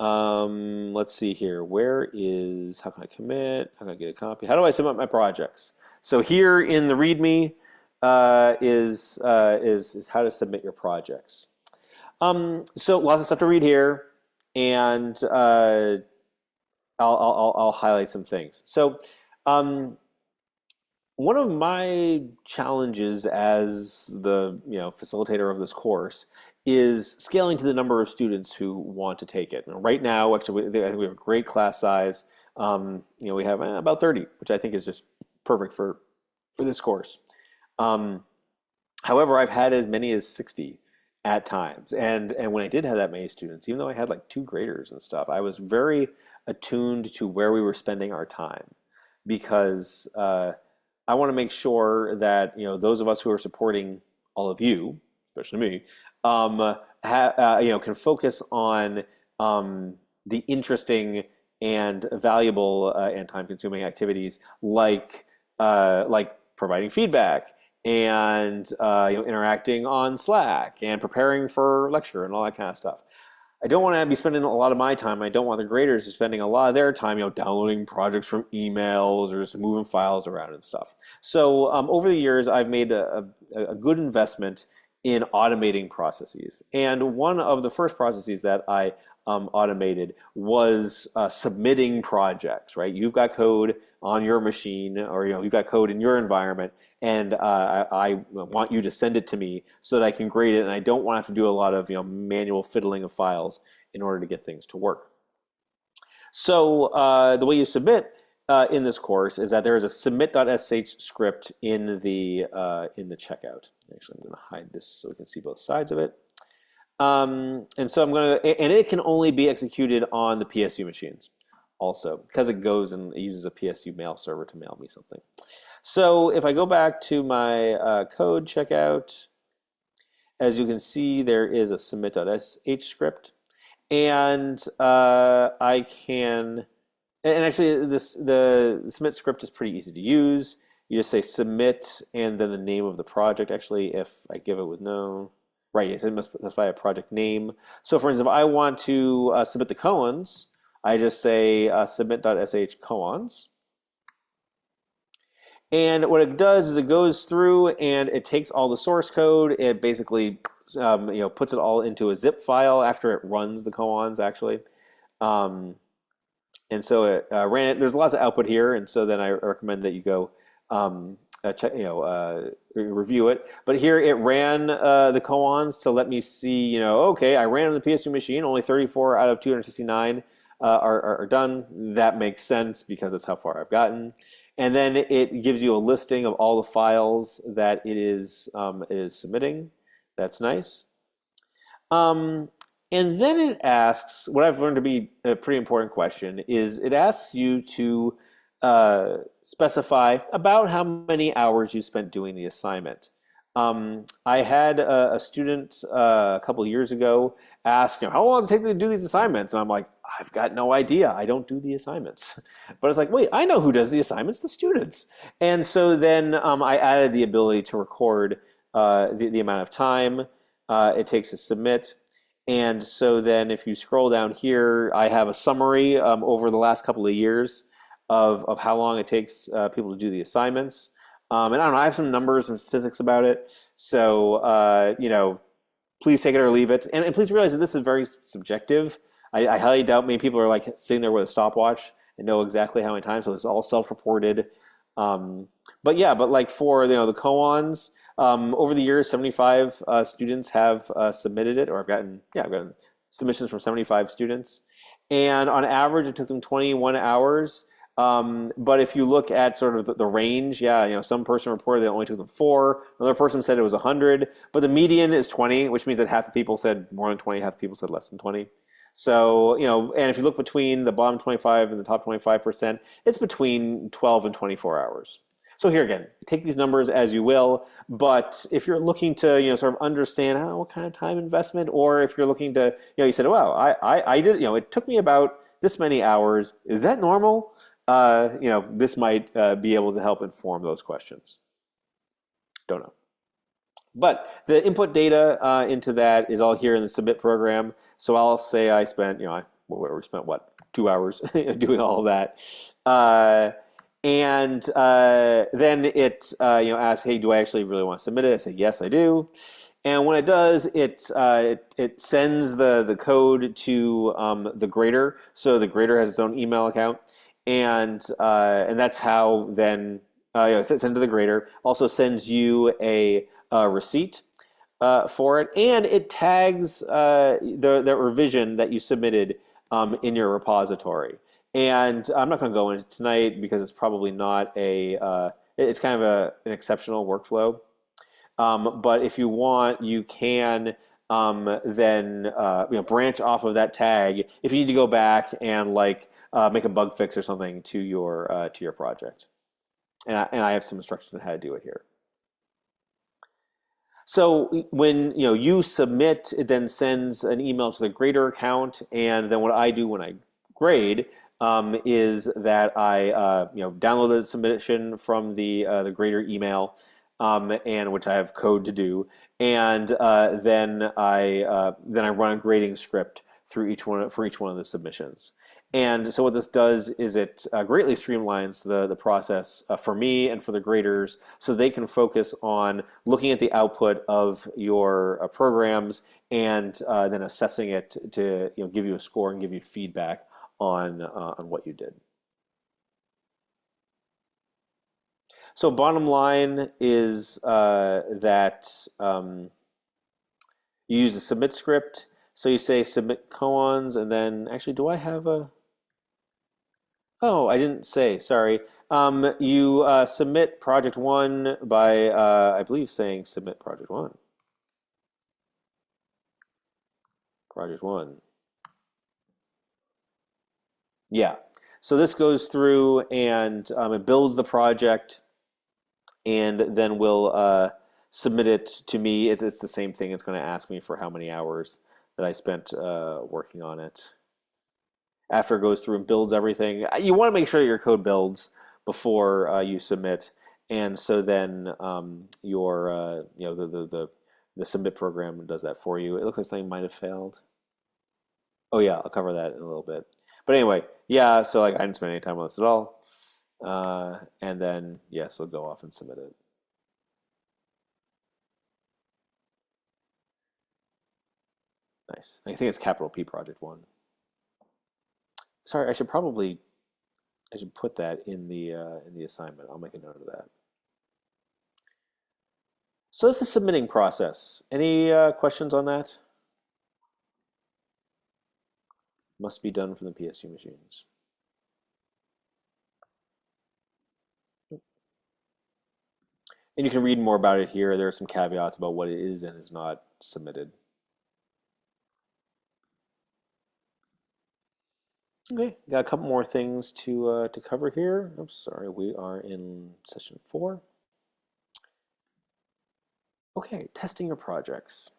Let's see here. How can I commit? How can I get a copy? How do I submit my projects? So here in the README is how to submit your projects. So lots of stuff to read here, and I'll highlight some things. So one of my challenges as the facilitator of this course is scaling to the number of students who want to take it. Right now, actually, I think we have a great class size. We have about 30, which I think is just perfect for this course. However, I've had as many as 60 at times, and when I did have that many students, even though I had like 2 graders and stuff, I was very attuned to where we were spending our time, because I want to make sure that those of us who are supporting all of you, especially me, can focus on the interesting and valuable and time-consuming activities like like providing feedback and interacting on Slack and preparing for lecture and all that kind of stuff. I don't want to be spending a lot of my time. I don't want the graders to be spending a lot of their time, downloading projects from emails or just moving files around and stuff. So over the years, I've made a good investment in automating processes. And one of the first processes that I automated was submitting projects. Right, you've got code on your machine, or you've got code in your environment, and I want you to send it to me so that I can grade it, and I don't want to have to do a lot of manual fiddling of files in order to get things to work. So the way you submit in this course is that there is a submit.sh script in the checkout. Actually, I'm going to hide this so we can see both sides of it. And so I'm going to, and it can only be executed on the PSU machines also, because it goes and it uses a PSU mail server to mail me something. So if I go back to my code checkout, as you can see, there is a submit.sh script, and I can, and actually the submit script is pretty easy to use. You just say submit and then the name of the project. Actually, if I give it with no, right, yes, it must specify a project name. So for instance, if I want to submit the koans, I just say submit.sh koans. And what it does is it goes through and it takes all the source code. It basically puts it all into a zip file after it runs the koans actually. And so it ran it. There's lots of output here, and so then I recommend that you go check, review it. But here it ran the koans to let me see, okay, I ran on the PSU machine. Only 34 out of 269 are done. That makes sense because that's how far I've gotten. And then it gives you a listing of all the files that it is submitting. That's nice. And then it asks, what I've learned to be a pretty important question is it asks you to specify about how many hours you spent doing the assignment. I had a student a couple of years ago ask, how long does it take to do these assignments? And I'm like, I've got no idea. I don't do the assignments. But it's like, wait, I know who does the assignments, the students. And so then I added the ability to record the amount of time it takes to submit. And so then if you scroll down here, I have a summary over the last couple of years of how long it takes people to do the assignments. And I don't know, I have some numbers and statistics about it. So, please take it or leave it. And please realize that this is very subjective. I highly doubt many people are like sitting there with a stopwatch and know exactly how many times. So it's all self-reported. But yeah, but like for the koans, over the years, 75 students have submitted it, or I've gotten submissions from 75 students. And on average, it took them 21 hours. But if you look at sort of the range, some person reported that it only took them 4. Another person said it was 100. But the median is 20, which means that half the people said more than 20, half the people said less than 20. So, and if you look between the bottom 25 and the top 25%, it's between 12 and 24 hours. So here again, take these numbers as you will, but if you're looking to sort of understand what kind of time investment, or if you're looking to you said, wow, I did, it took me about this many hours. Is that normal? This might be able to help inform those questions. Don't know. But the input data into that is all here in the submit program. So I'll say I spent, we spent 2 hours doing all of that. And then it asks, hey, do I actually really want to submit it? I say, yes, I do. And when it does, it sends the code to the grader. So the grader has its own email account, and that's how then it's sent to the grader. Also sends you a receipt for it, and it tags the revision that you submitted in your repository. And I'm not going to go into it tonight because it's probably not it's kind of an exceptional workflow. But if you want, you can then branch off of that tag if you need to go back and make a bug fix or something to your project. And I have some instructions on how to do it here. So when you submit, it then sends an email to the grader account, and then what I do when I grade is that I download the submission from the grader email, and which I have code to do, and then I run a grading script through each one for each one of the submissions. And so what this does is it greatly streamlines the process for me and for the graders, so they can focus on looking at the output of your programs and then assessing it to give you a score and give you feedback on what you did. So bottom line is that you use a submit script. So you say submit koans, and then actually, do I have a? Oh, I didn't say. Sorry. You submit project one by I believe saying submit project one. Project one. Yeah. So this goes through and it builds the project and then we'll submit it to me. It's the same thing. It's going to ask me for how many hours that I spent working on it. After it goes through and builds everything, you want to make sure that your code builds before you submit, and so then your the submit program does that for you. It looks like something might have failed. Oh yeah, I'll cover that in a little bit. But anyway, yeah. So like I didn't spend any time on this at all, and then yes, we'll go off and submit it. Nice. I think it's capital P project one. Sorry, I should put that in the assignment. I'll make a note of that. So it's the submitting process. Any questions on that? Must be done from the PSU machines. And you can read more about it here. There are some caveats about what it is and is not submitted. Okay, got a couple more things to cover here. I'm sorry, we are in session 4. Okay, testing your projects.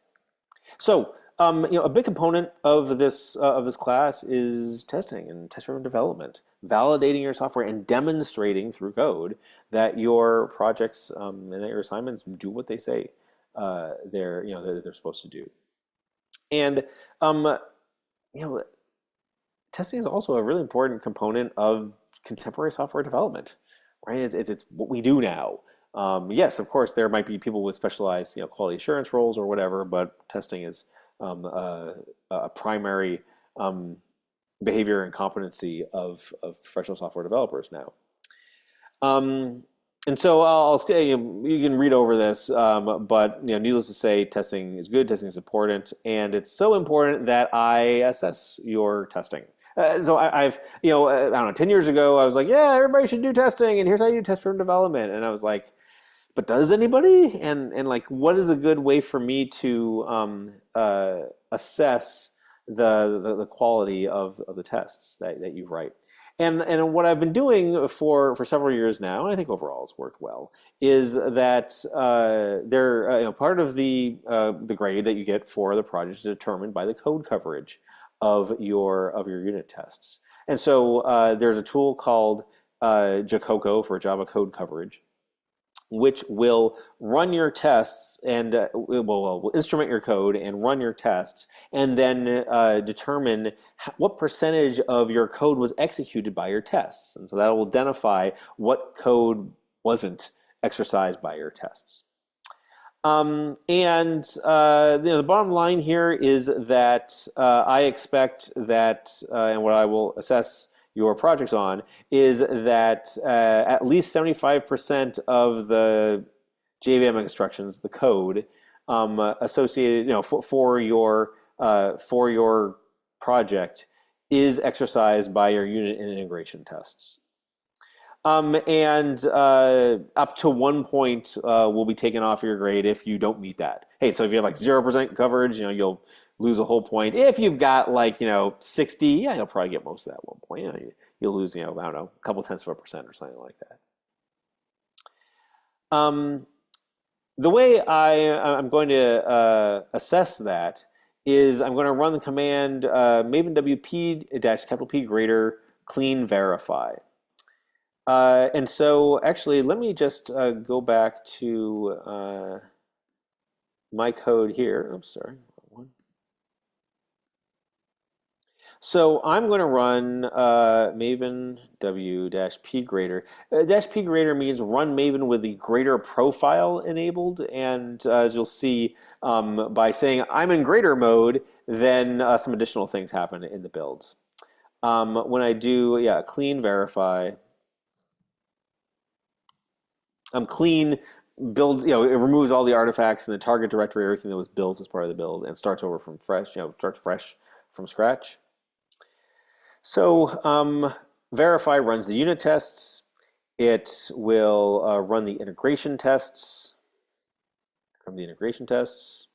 So, a big component of this class is testing and test-driven development, validating your software and demonstrating through code that your projects and that your assignments do what they say they're supposed to do. And you know, testing is also a really important component of contemporary software development, right? It's what we do now. Yes, of course, there might be people with specialized, quality assurance roles or whatever, but testing is a primary behavior and competency of professional software developers now. And so you can read over this, but needless to say, testing is good, testing is important, and it's so important that I assess your testing. So I've, I don't know, 10 years ago, I was like, yeah, everybody should do testing, and here's how you do test-driven development. And I was like, but does anybody? And like, what is a good way for me to assess the quality of the tests that you write? And what I've been doing for several years now, and I think overall it's worked well, is that part of the grade that you get for the project is determined by the code coverage of your unit tests. And so there's a tool called Jacoco for Java code coverage, which will run your tests and will instrument your code and run your tests and then determine what percentage of your code was executed by your tests. And so that will identify what code wasn't exercised by your tests. The bottom line here is that I expect that, and what I will assess your projects on, is that at least 75% of the JVM instructions, the code associated, for your project, is exercised by your unit and integration tests. And up to 1 point will be taken off your grade if you don't meet that. Hey, so if you have like 0% coverage, you'll lose a whole point. If you've got like 60, yeah, you'll probably get most of that 1 point. You'll lose I don't know, a couple tenths of a percent or something like that. The way I'm going to assess that is I'm going to run the command maven wp dash capital P greater clean verify. And so actually, let me just go back to my code here. Oops, sorry. So I'm going to run maven w dash p greater. Dash p greater means run Maven with the greater profile enabled. And as you'll see, by saying I'm in greater mode, then some additional things happen in the builds. When I do, yeah, clean verify, clean builds, it removes all the artifacts in the target directory, everything that was built as part of the build, and starts over from fresh, starts fresh from scratch. So verify runs the unit tests. It will run the integration tests from the integration tests.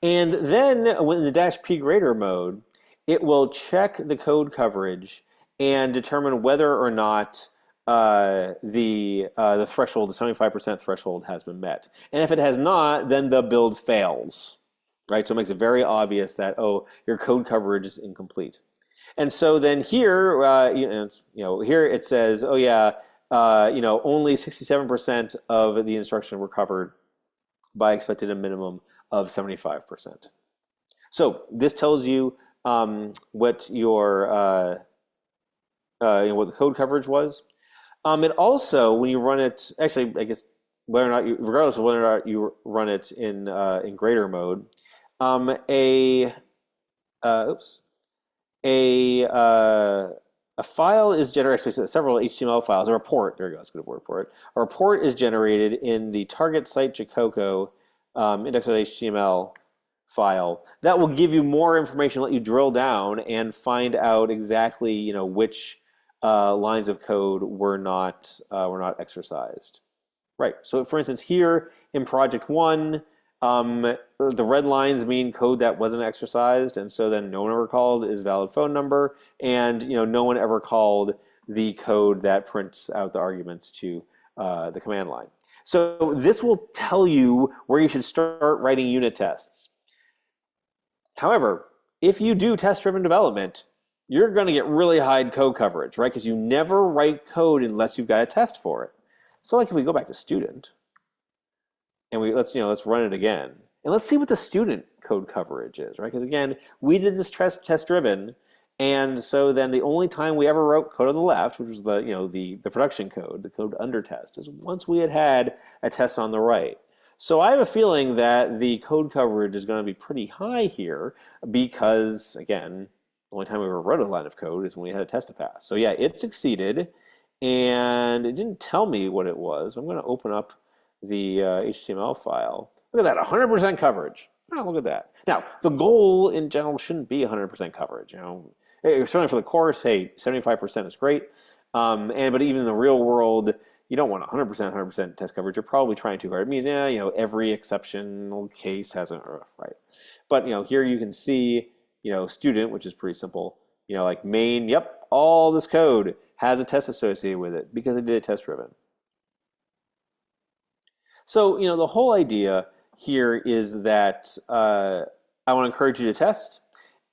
And then when in the dash p greater mode, it will check the code coverage and determine whether or not the threshold, the 75% threshold, has been met. And if it has not, then the build fails, right? So it makes it very obvious that, oh, your code coverage is incomplete. And so then here, here it says, oh yeah, only 67% of the instruction were covered by expected a minimum of 75%. So this tells you what your what the code coverage was. It also, when you run it, actually, I guess whether or not regardless of whether or not you run it in greater mode, a oops, a file is generated. Actually, several HTML files. A report. There you go. That's a good word for it. A report is generated in the target site Jacoco index.html file that will give you more information, let you drill down and find out exactly which lines of code were not exercised. Right. So for instance, here in project one, the red lines mean code that wasn't exercised, and so then no one ever called is valid phone number, and no one ever called the code that prints out the arguments to the command line. So this will tell you where you should start writing unit tests. However, if you do test-driven development, you're going to get really high code coverage, right? Because you never write code unless you've got a test for it. So like if we go back to student, and let's run it again, and let's see what the student code coverage is, right? Because again, we did this test driven, and so then the only time we ever wrote code on the left, which was the production code, the code under test, is once we had a test on the right. So I have a feeling that the code coverage is going to be pretty high here because, again, the only time we ever wrote a line of code is when we had a test to pass. So yeah, it succeeded, and it didn't tell me what it was. I'm going to open up the HTML file. Look at that, 100% coverage. Oh, look at that. Now, the goal in general shouldn't be 100% coverage. Certainly for the course, hey, 75% is great. But even in the real world, you don't want 100% test coverage. You're probably trying too hard. It means, every exceptional case has a right. But here you can see, student, which is pretty simple. Like main, yep, all this code has a test associated with it because it did a test driven. So, the whole idea here is that I want to encourage you to test.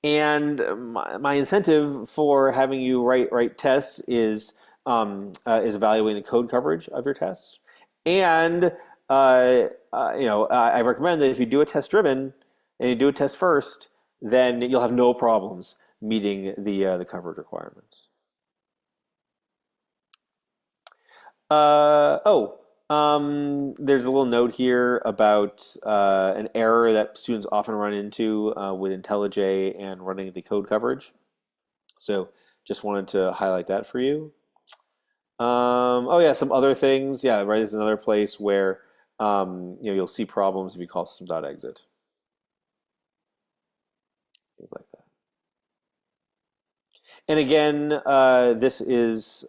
And my incentive for having you write tests is evaluating the code coverage of your tests. And I recommend that if you do a test driven and you do a test first, then you'll have no problems meeting the coverage requirements. There's a little note here about an error that students often run into with IntelliJ and running the code coverage. So just wanted to highlight that for you. Oh yeah, some other things. Yeah, right. There's another place where you'll see problems if you call system.exit. Things like that. And again, this is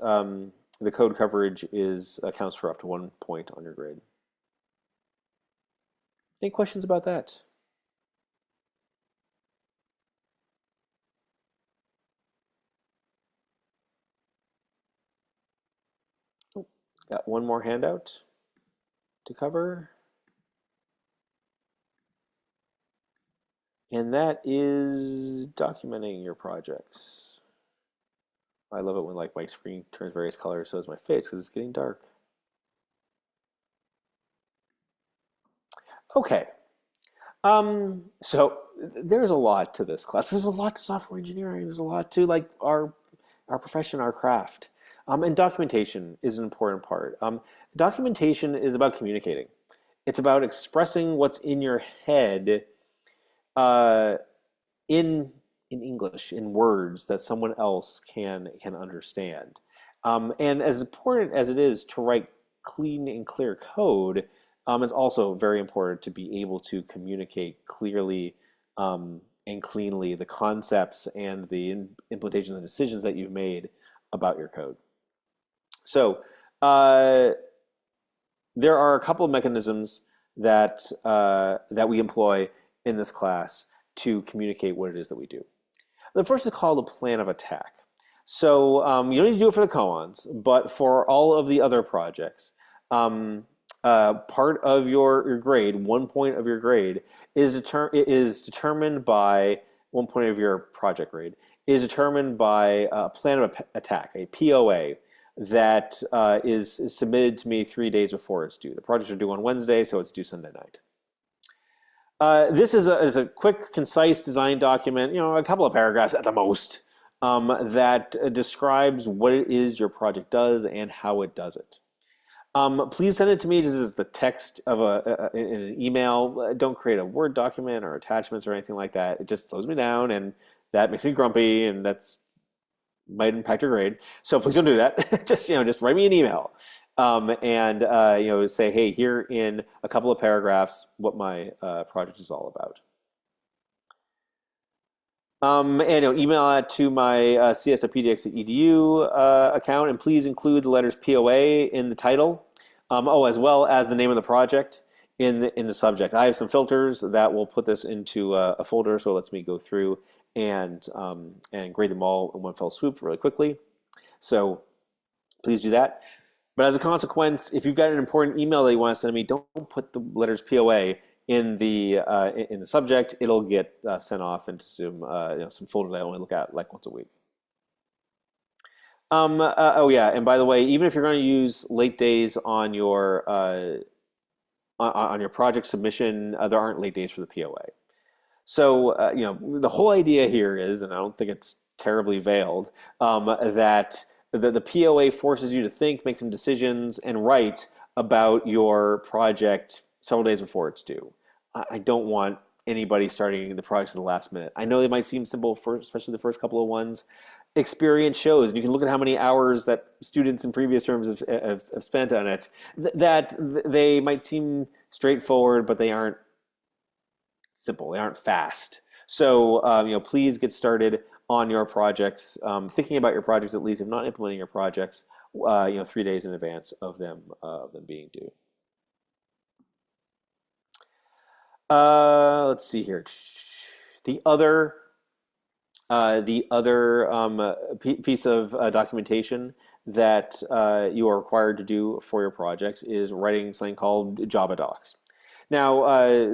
the code coverage accounts for up to 1 point on your grade. Any questions about that? Oh, got one more handout to cover. And that is documenting your projects. I love it when like my screen turns various colors, so is my face because it's getting dark. Okay. So there's a lot to this class. There's a lot to software engineering. There's a lot to like our profession, our craft. And documentation is an important part. Documentation is about communicating. It's about expressing what's in your head uh, in English, in words that someone else can understand. And as important as it is to write clean and clear code, it's also very important to be able to communicate clearly and cleanly the concepts and the implementations and decisions that you've made about your code. So uh, there are a couple of mechanisms that we employ in this class to communicate what it is that we do. The first is called a plan of attack. So you don't need to do it for the koans, but for all of the other projects, part of your grade, 1 point of your grade, is determined by 1 point of your project grade is determined by a plan of attack, a POA, that is submitted to me 3 days before it's due. The projects are due on Wednesday, so it's due Sunday night. This is a quick, concise design document, a couple of paragraphs at the most, that describes what it is your project does and how it does it. Please send it to me just as the text of in an email. Don't create a Word document or attachments or anything like that. It just slows me down, and that makes me grumpy, and that's might impact your grade. So please don't do that. Just write me an email, and say, hey, here in a couple of paragraphs, what my project is all about. And email that to my cs@pdx.edu account, and please include the letters POA in the title, as well as the name of the project in the subject. I have some filters that will put this into a folder, so it lets me go through and grade them all in one fell swoop really quickly. So please do that. But as a consequence, if you've got an important email that you want to send me, don't put the letters POA in the subject. It'll get sent off into some folder that I only look at like once a week. Oh yeah, and by the way, even if you're going to use late days on your project submission, there aren't late days for the POA. So the whole idea here is, and I don't think it's terribly veiled, that the POA forces you to think, make some decisions, and write about your project several days before it's due. I don't want anybody starting the projects at the last minute. I know they might seem simple, especially the first couple of ones. Experience shows, and you can look at how many hours that students in previous terms have spent on it, that they might seem straightforward, but they aren't simple. They aren't fast. So please get started on your projects, thinking about your projects at least, if not implementing your projects, 3 days in advance of them being due. Let's see here. The other piece of documentation that you are required to do for your projects is writing something called Java docs. Now,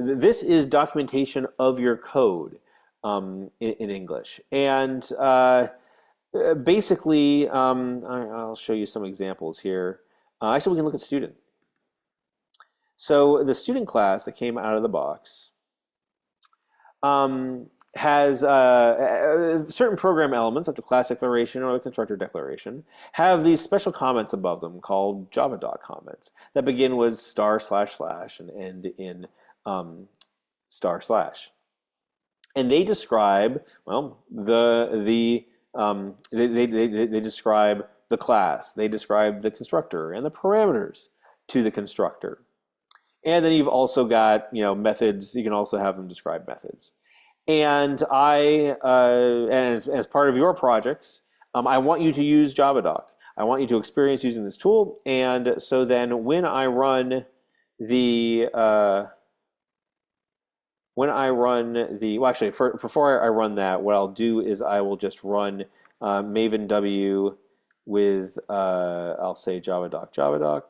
this is documentation of your code in English. And basically, I'll show you some examples here. Actually, we can look at student. So the student class that came out of the box has certain program elements, like the class declaration or the constructor declaration, have these special comments above them called JavaDoc comments that begin with */ and end in */. And they describe, they describe the class, they describe the constructor and the parameters to the constructor. And then you've also got methods. You can also have them describe methods. And as part of your projects, I want you to use JavaDoc. I want you to experience using this tool. And so then when I run before I run that, what I'll do is I will just run Maven W with I'll say JavaDoc.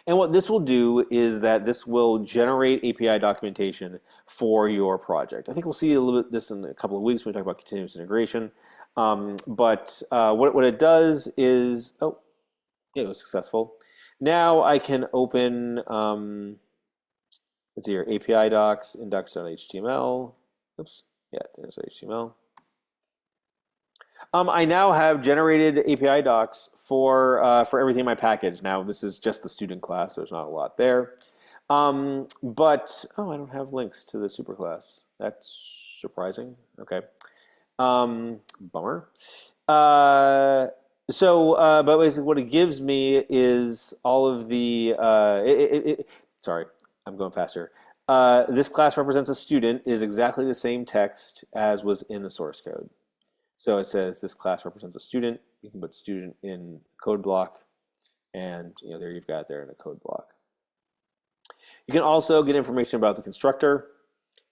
And what this will do is that this will generate API documentation for your project. I think we'll see a little bit this in a couple of weeks when we talk about continuous integration. What it does is, oh, yeah, it was successful. Now I can open, let's see here, API docs, index.html. Oops, yeah, index.html. I now have generated API docs for everything in my package. Now this is just the student class, so there's not a lot there. Oh, I don't have links to the superclass. That's surprising. Okay, bummer. But basically, what it gives me is all of the. Sorry, I'm going faster. This class represents a student is exactly the same text as was in the source code. So it says this class represents a student. You can put student in code block, and there you've got it there in a code block. You can also get information about the constructor,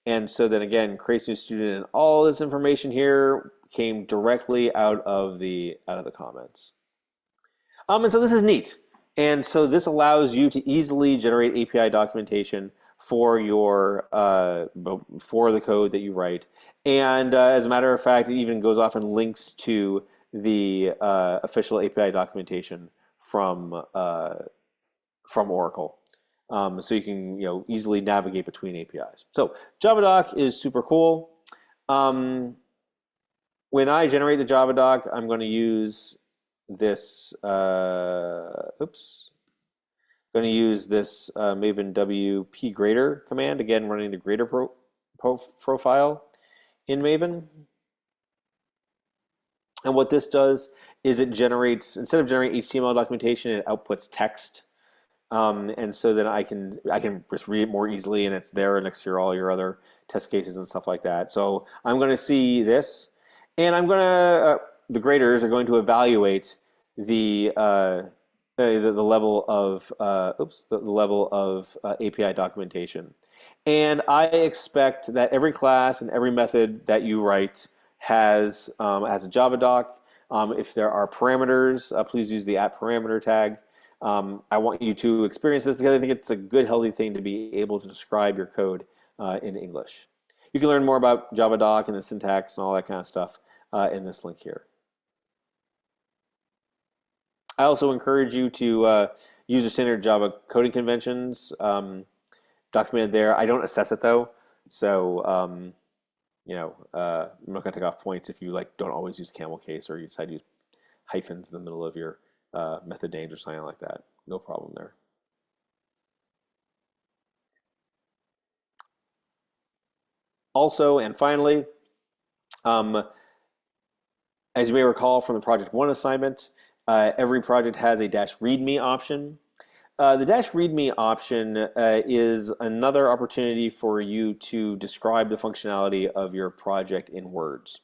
and so then again, creates new student, and all this information here came directly out of the comments. And so this is neat, and so this allows you to easily generate API documentation for for the code that you write. And as a matter of fact, it even goes off and links to the official API documentation from Oracle, so you can easily navigate between APIs. So JavaDoc is super cool. When I generate the JavaDoc, I'm going to use this. Going to use this Maven WP grader command, again running the grader profile in Maven. And what this does is it generates, instead of generating HTML documentation, it outputs text. And so then I can just read it more easily, and it's there next to all your other test cases and stuff like that. So I'm going to see this, and the graders are going to evaluate the level of API documentation, and I expect that every class and every method that you write has a JavaDoc. If there are parameters, please use the @parameter tag. I want you to experience this because I think it's a good, healthy thing to be able to describe your code in English. You can learn more about JavaDoc and the syntax and all that kind of stuff in this link here. I also encourage you to use the standard Java coding conventions documented there. I don't assess it though, so I'm not going to take off points if you don't always use camel case or you decide to use hyphens in the middle of your method names or something like that. No problem there. Also, and finally, as you may recall from the Project 1 assignment, every project has a -readme option. The -readme option is another opportunity for you to describe the functionality of your project in words.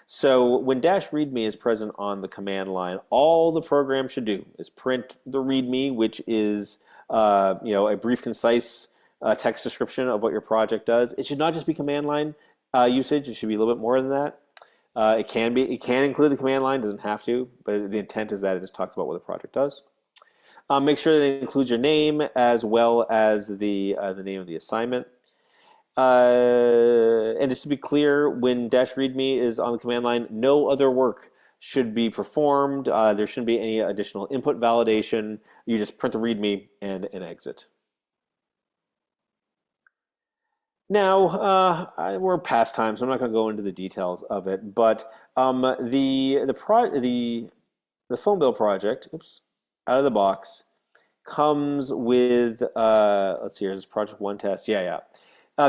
So when -readme is present on the command line, all the program should do is print the readme, which is a brief, concise text description of what your project does. It should not just be command line usage; it should be a little bit more than that. It can include the command line, doesn't have to, but the intent is that it just talks about what the project does. Make sure that it includes your name as well as the name of the assignment. And just to be clear, when -readme is on the command line, no other work should be performed. There shouldn't be any additional input validation. You just print the readme and exit. Now, we're past time, so I'm not going to go into the details of it. But the phone bill project, oops, out of the box, comes with let's see, here's project 1 test.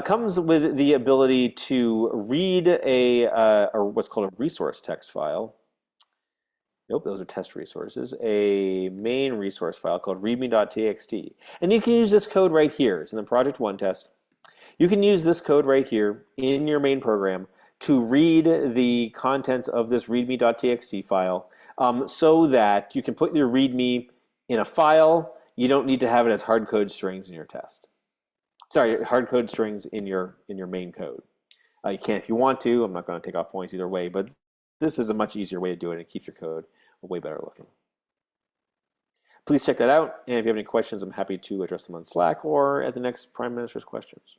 Comes with the ability to read or what's called a resource text file. Nope, those are test resources. A main resource file called readme.txt. And you can use this code right here. It's in the project 1 test. You can use this code right here in your main program to read the contents of this readme.txt file so that you can put your readme in a file. You don't need to have it as hard code strings in your test. Sorry, hard code strings in your main code. You can if you want to. I'm not going to take off points either way, but this is a much easier way to do it. It keeps your code way better looking. please check that out. And if you have any questions, I'm happy to address them on Slack or at the next Prime Minister's Questions.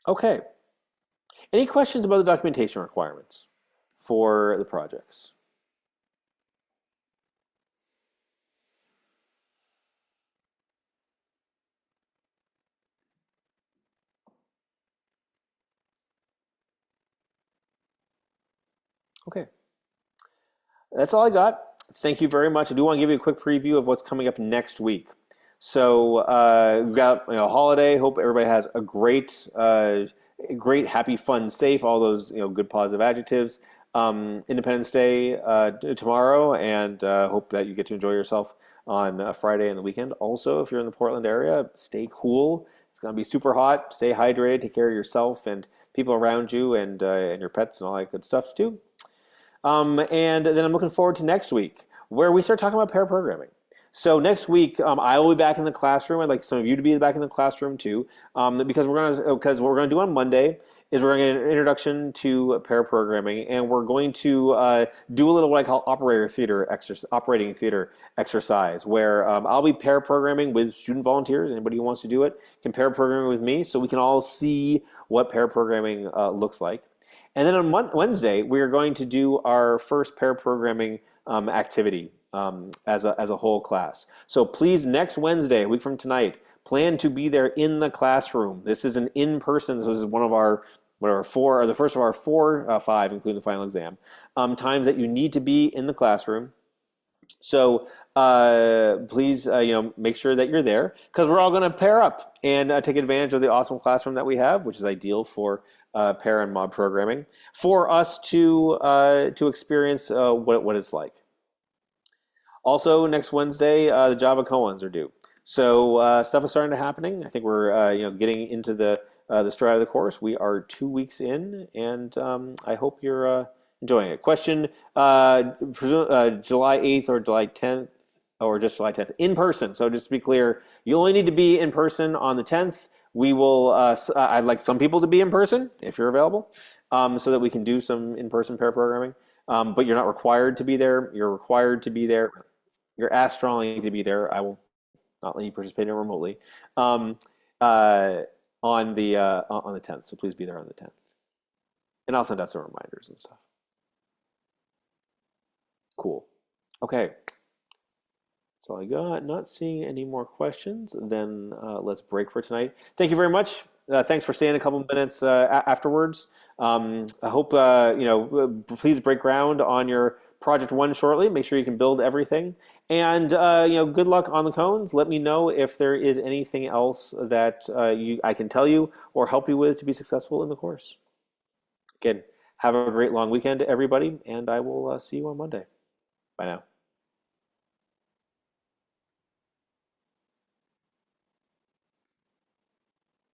Okay. Any questions about the documentation requirements for the projects? Okay. That's all I got. Thank you very much. I do want to give you a quick preview of what's coming up next week. So we've got holiday. Hope everybody has a great, happy, fun, safe. All those good positive adjectives. Independence Day tomorrow, and hope that you get to enjoy yourself on Friday and the weekend. Also, if you're in the Portland area, stay cool. It's gonna be super hot. Stay hydrated. Take care of yourself and people around you, and your pets and all that good stuff too. And then I'm looking forward to next week where we start talking about pair programming. So next week, I will be back in the classroom. I'd like some of you to be back in the classroom too, because what we're gonna do on Monday is we're gonna get an introduction to pair programming, and we're going to do a little what I call operating theater exercise, where I'll be pair programming with student volunteers. Anybody who wants to do it can pair programming with me, so we can all see what pair programming looks like. And then on Wednesday, we are going to do our first pair programming activity as a whole class. So please, next Wednesday, a week from tonight, plan to be there in the classroom. This is an in-person. This is one of our four, or the first of our five, including the final exam, times that you need to be in the classroom. So please, make sure that you're there, because we're all going to pair up and take advantage of the awesome classroom that we have, which is ideal for pair and mob programming, for us to experience what it's like. Also, next Wednesday, the Java koans are due. So stuff is starting to happening. I think we're getting into the stride of the course. We are 2 weeks in, and I hope you're enjoying it. Question: July 8th or July 10th, or just July 10th in person. So just to be clear, you only need to be in person on the 10th. We will. I'd like some people to be in person if you're available, so that we can do some in-person pair programming. But you're not required to be there. You're required to be there. You're asked strongly to be there. I will not let you participate remotely on the 10th. So please be there on the 10th, and I'll send out some reminders and stuff. Cool. Okay. That's all I got. Not seeing any more questions. Then let's break for tonight. Thank you very much. Thanks for staying a couple minutes afterwards. I hope please break ground on your project one shortly. Make sure you can build everything. And good luck on the cones. Let me know if there is anything else that I can tell you or help you with to be successful in the course. Again, have a great long weekend, everybody, and I will see you on Monday. Bye now.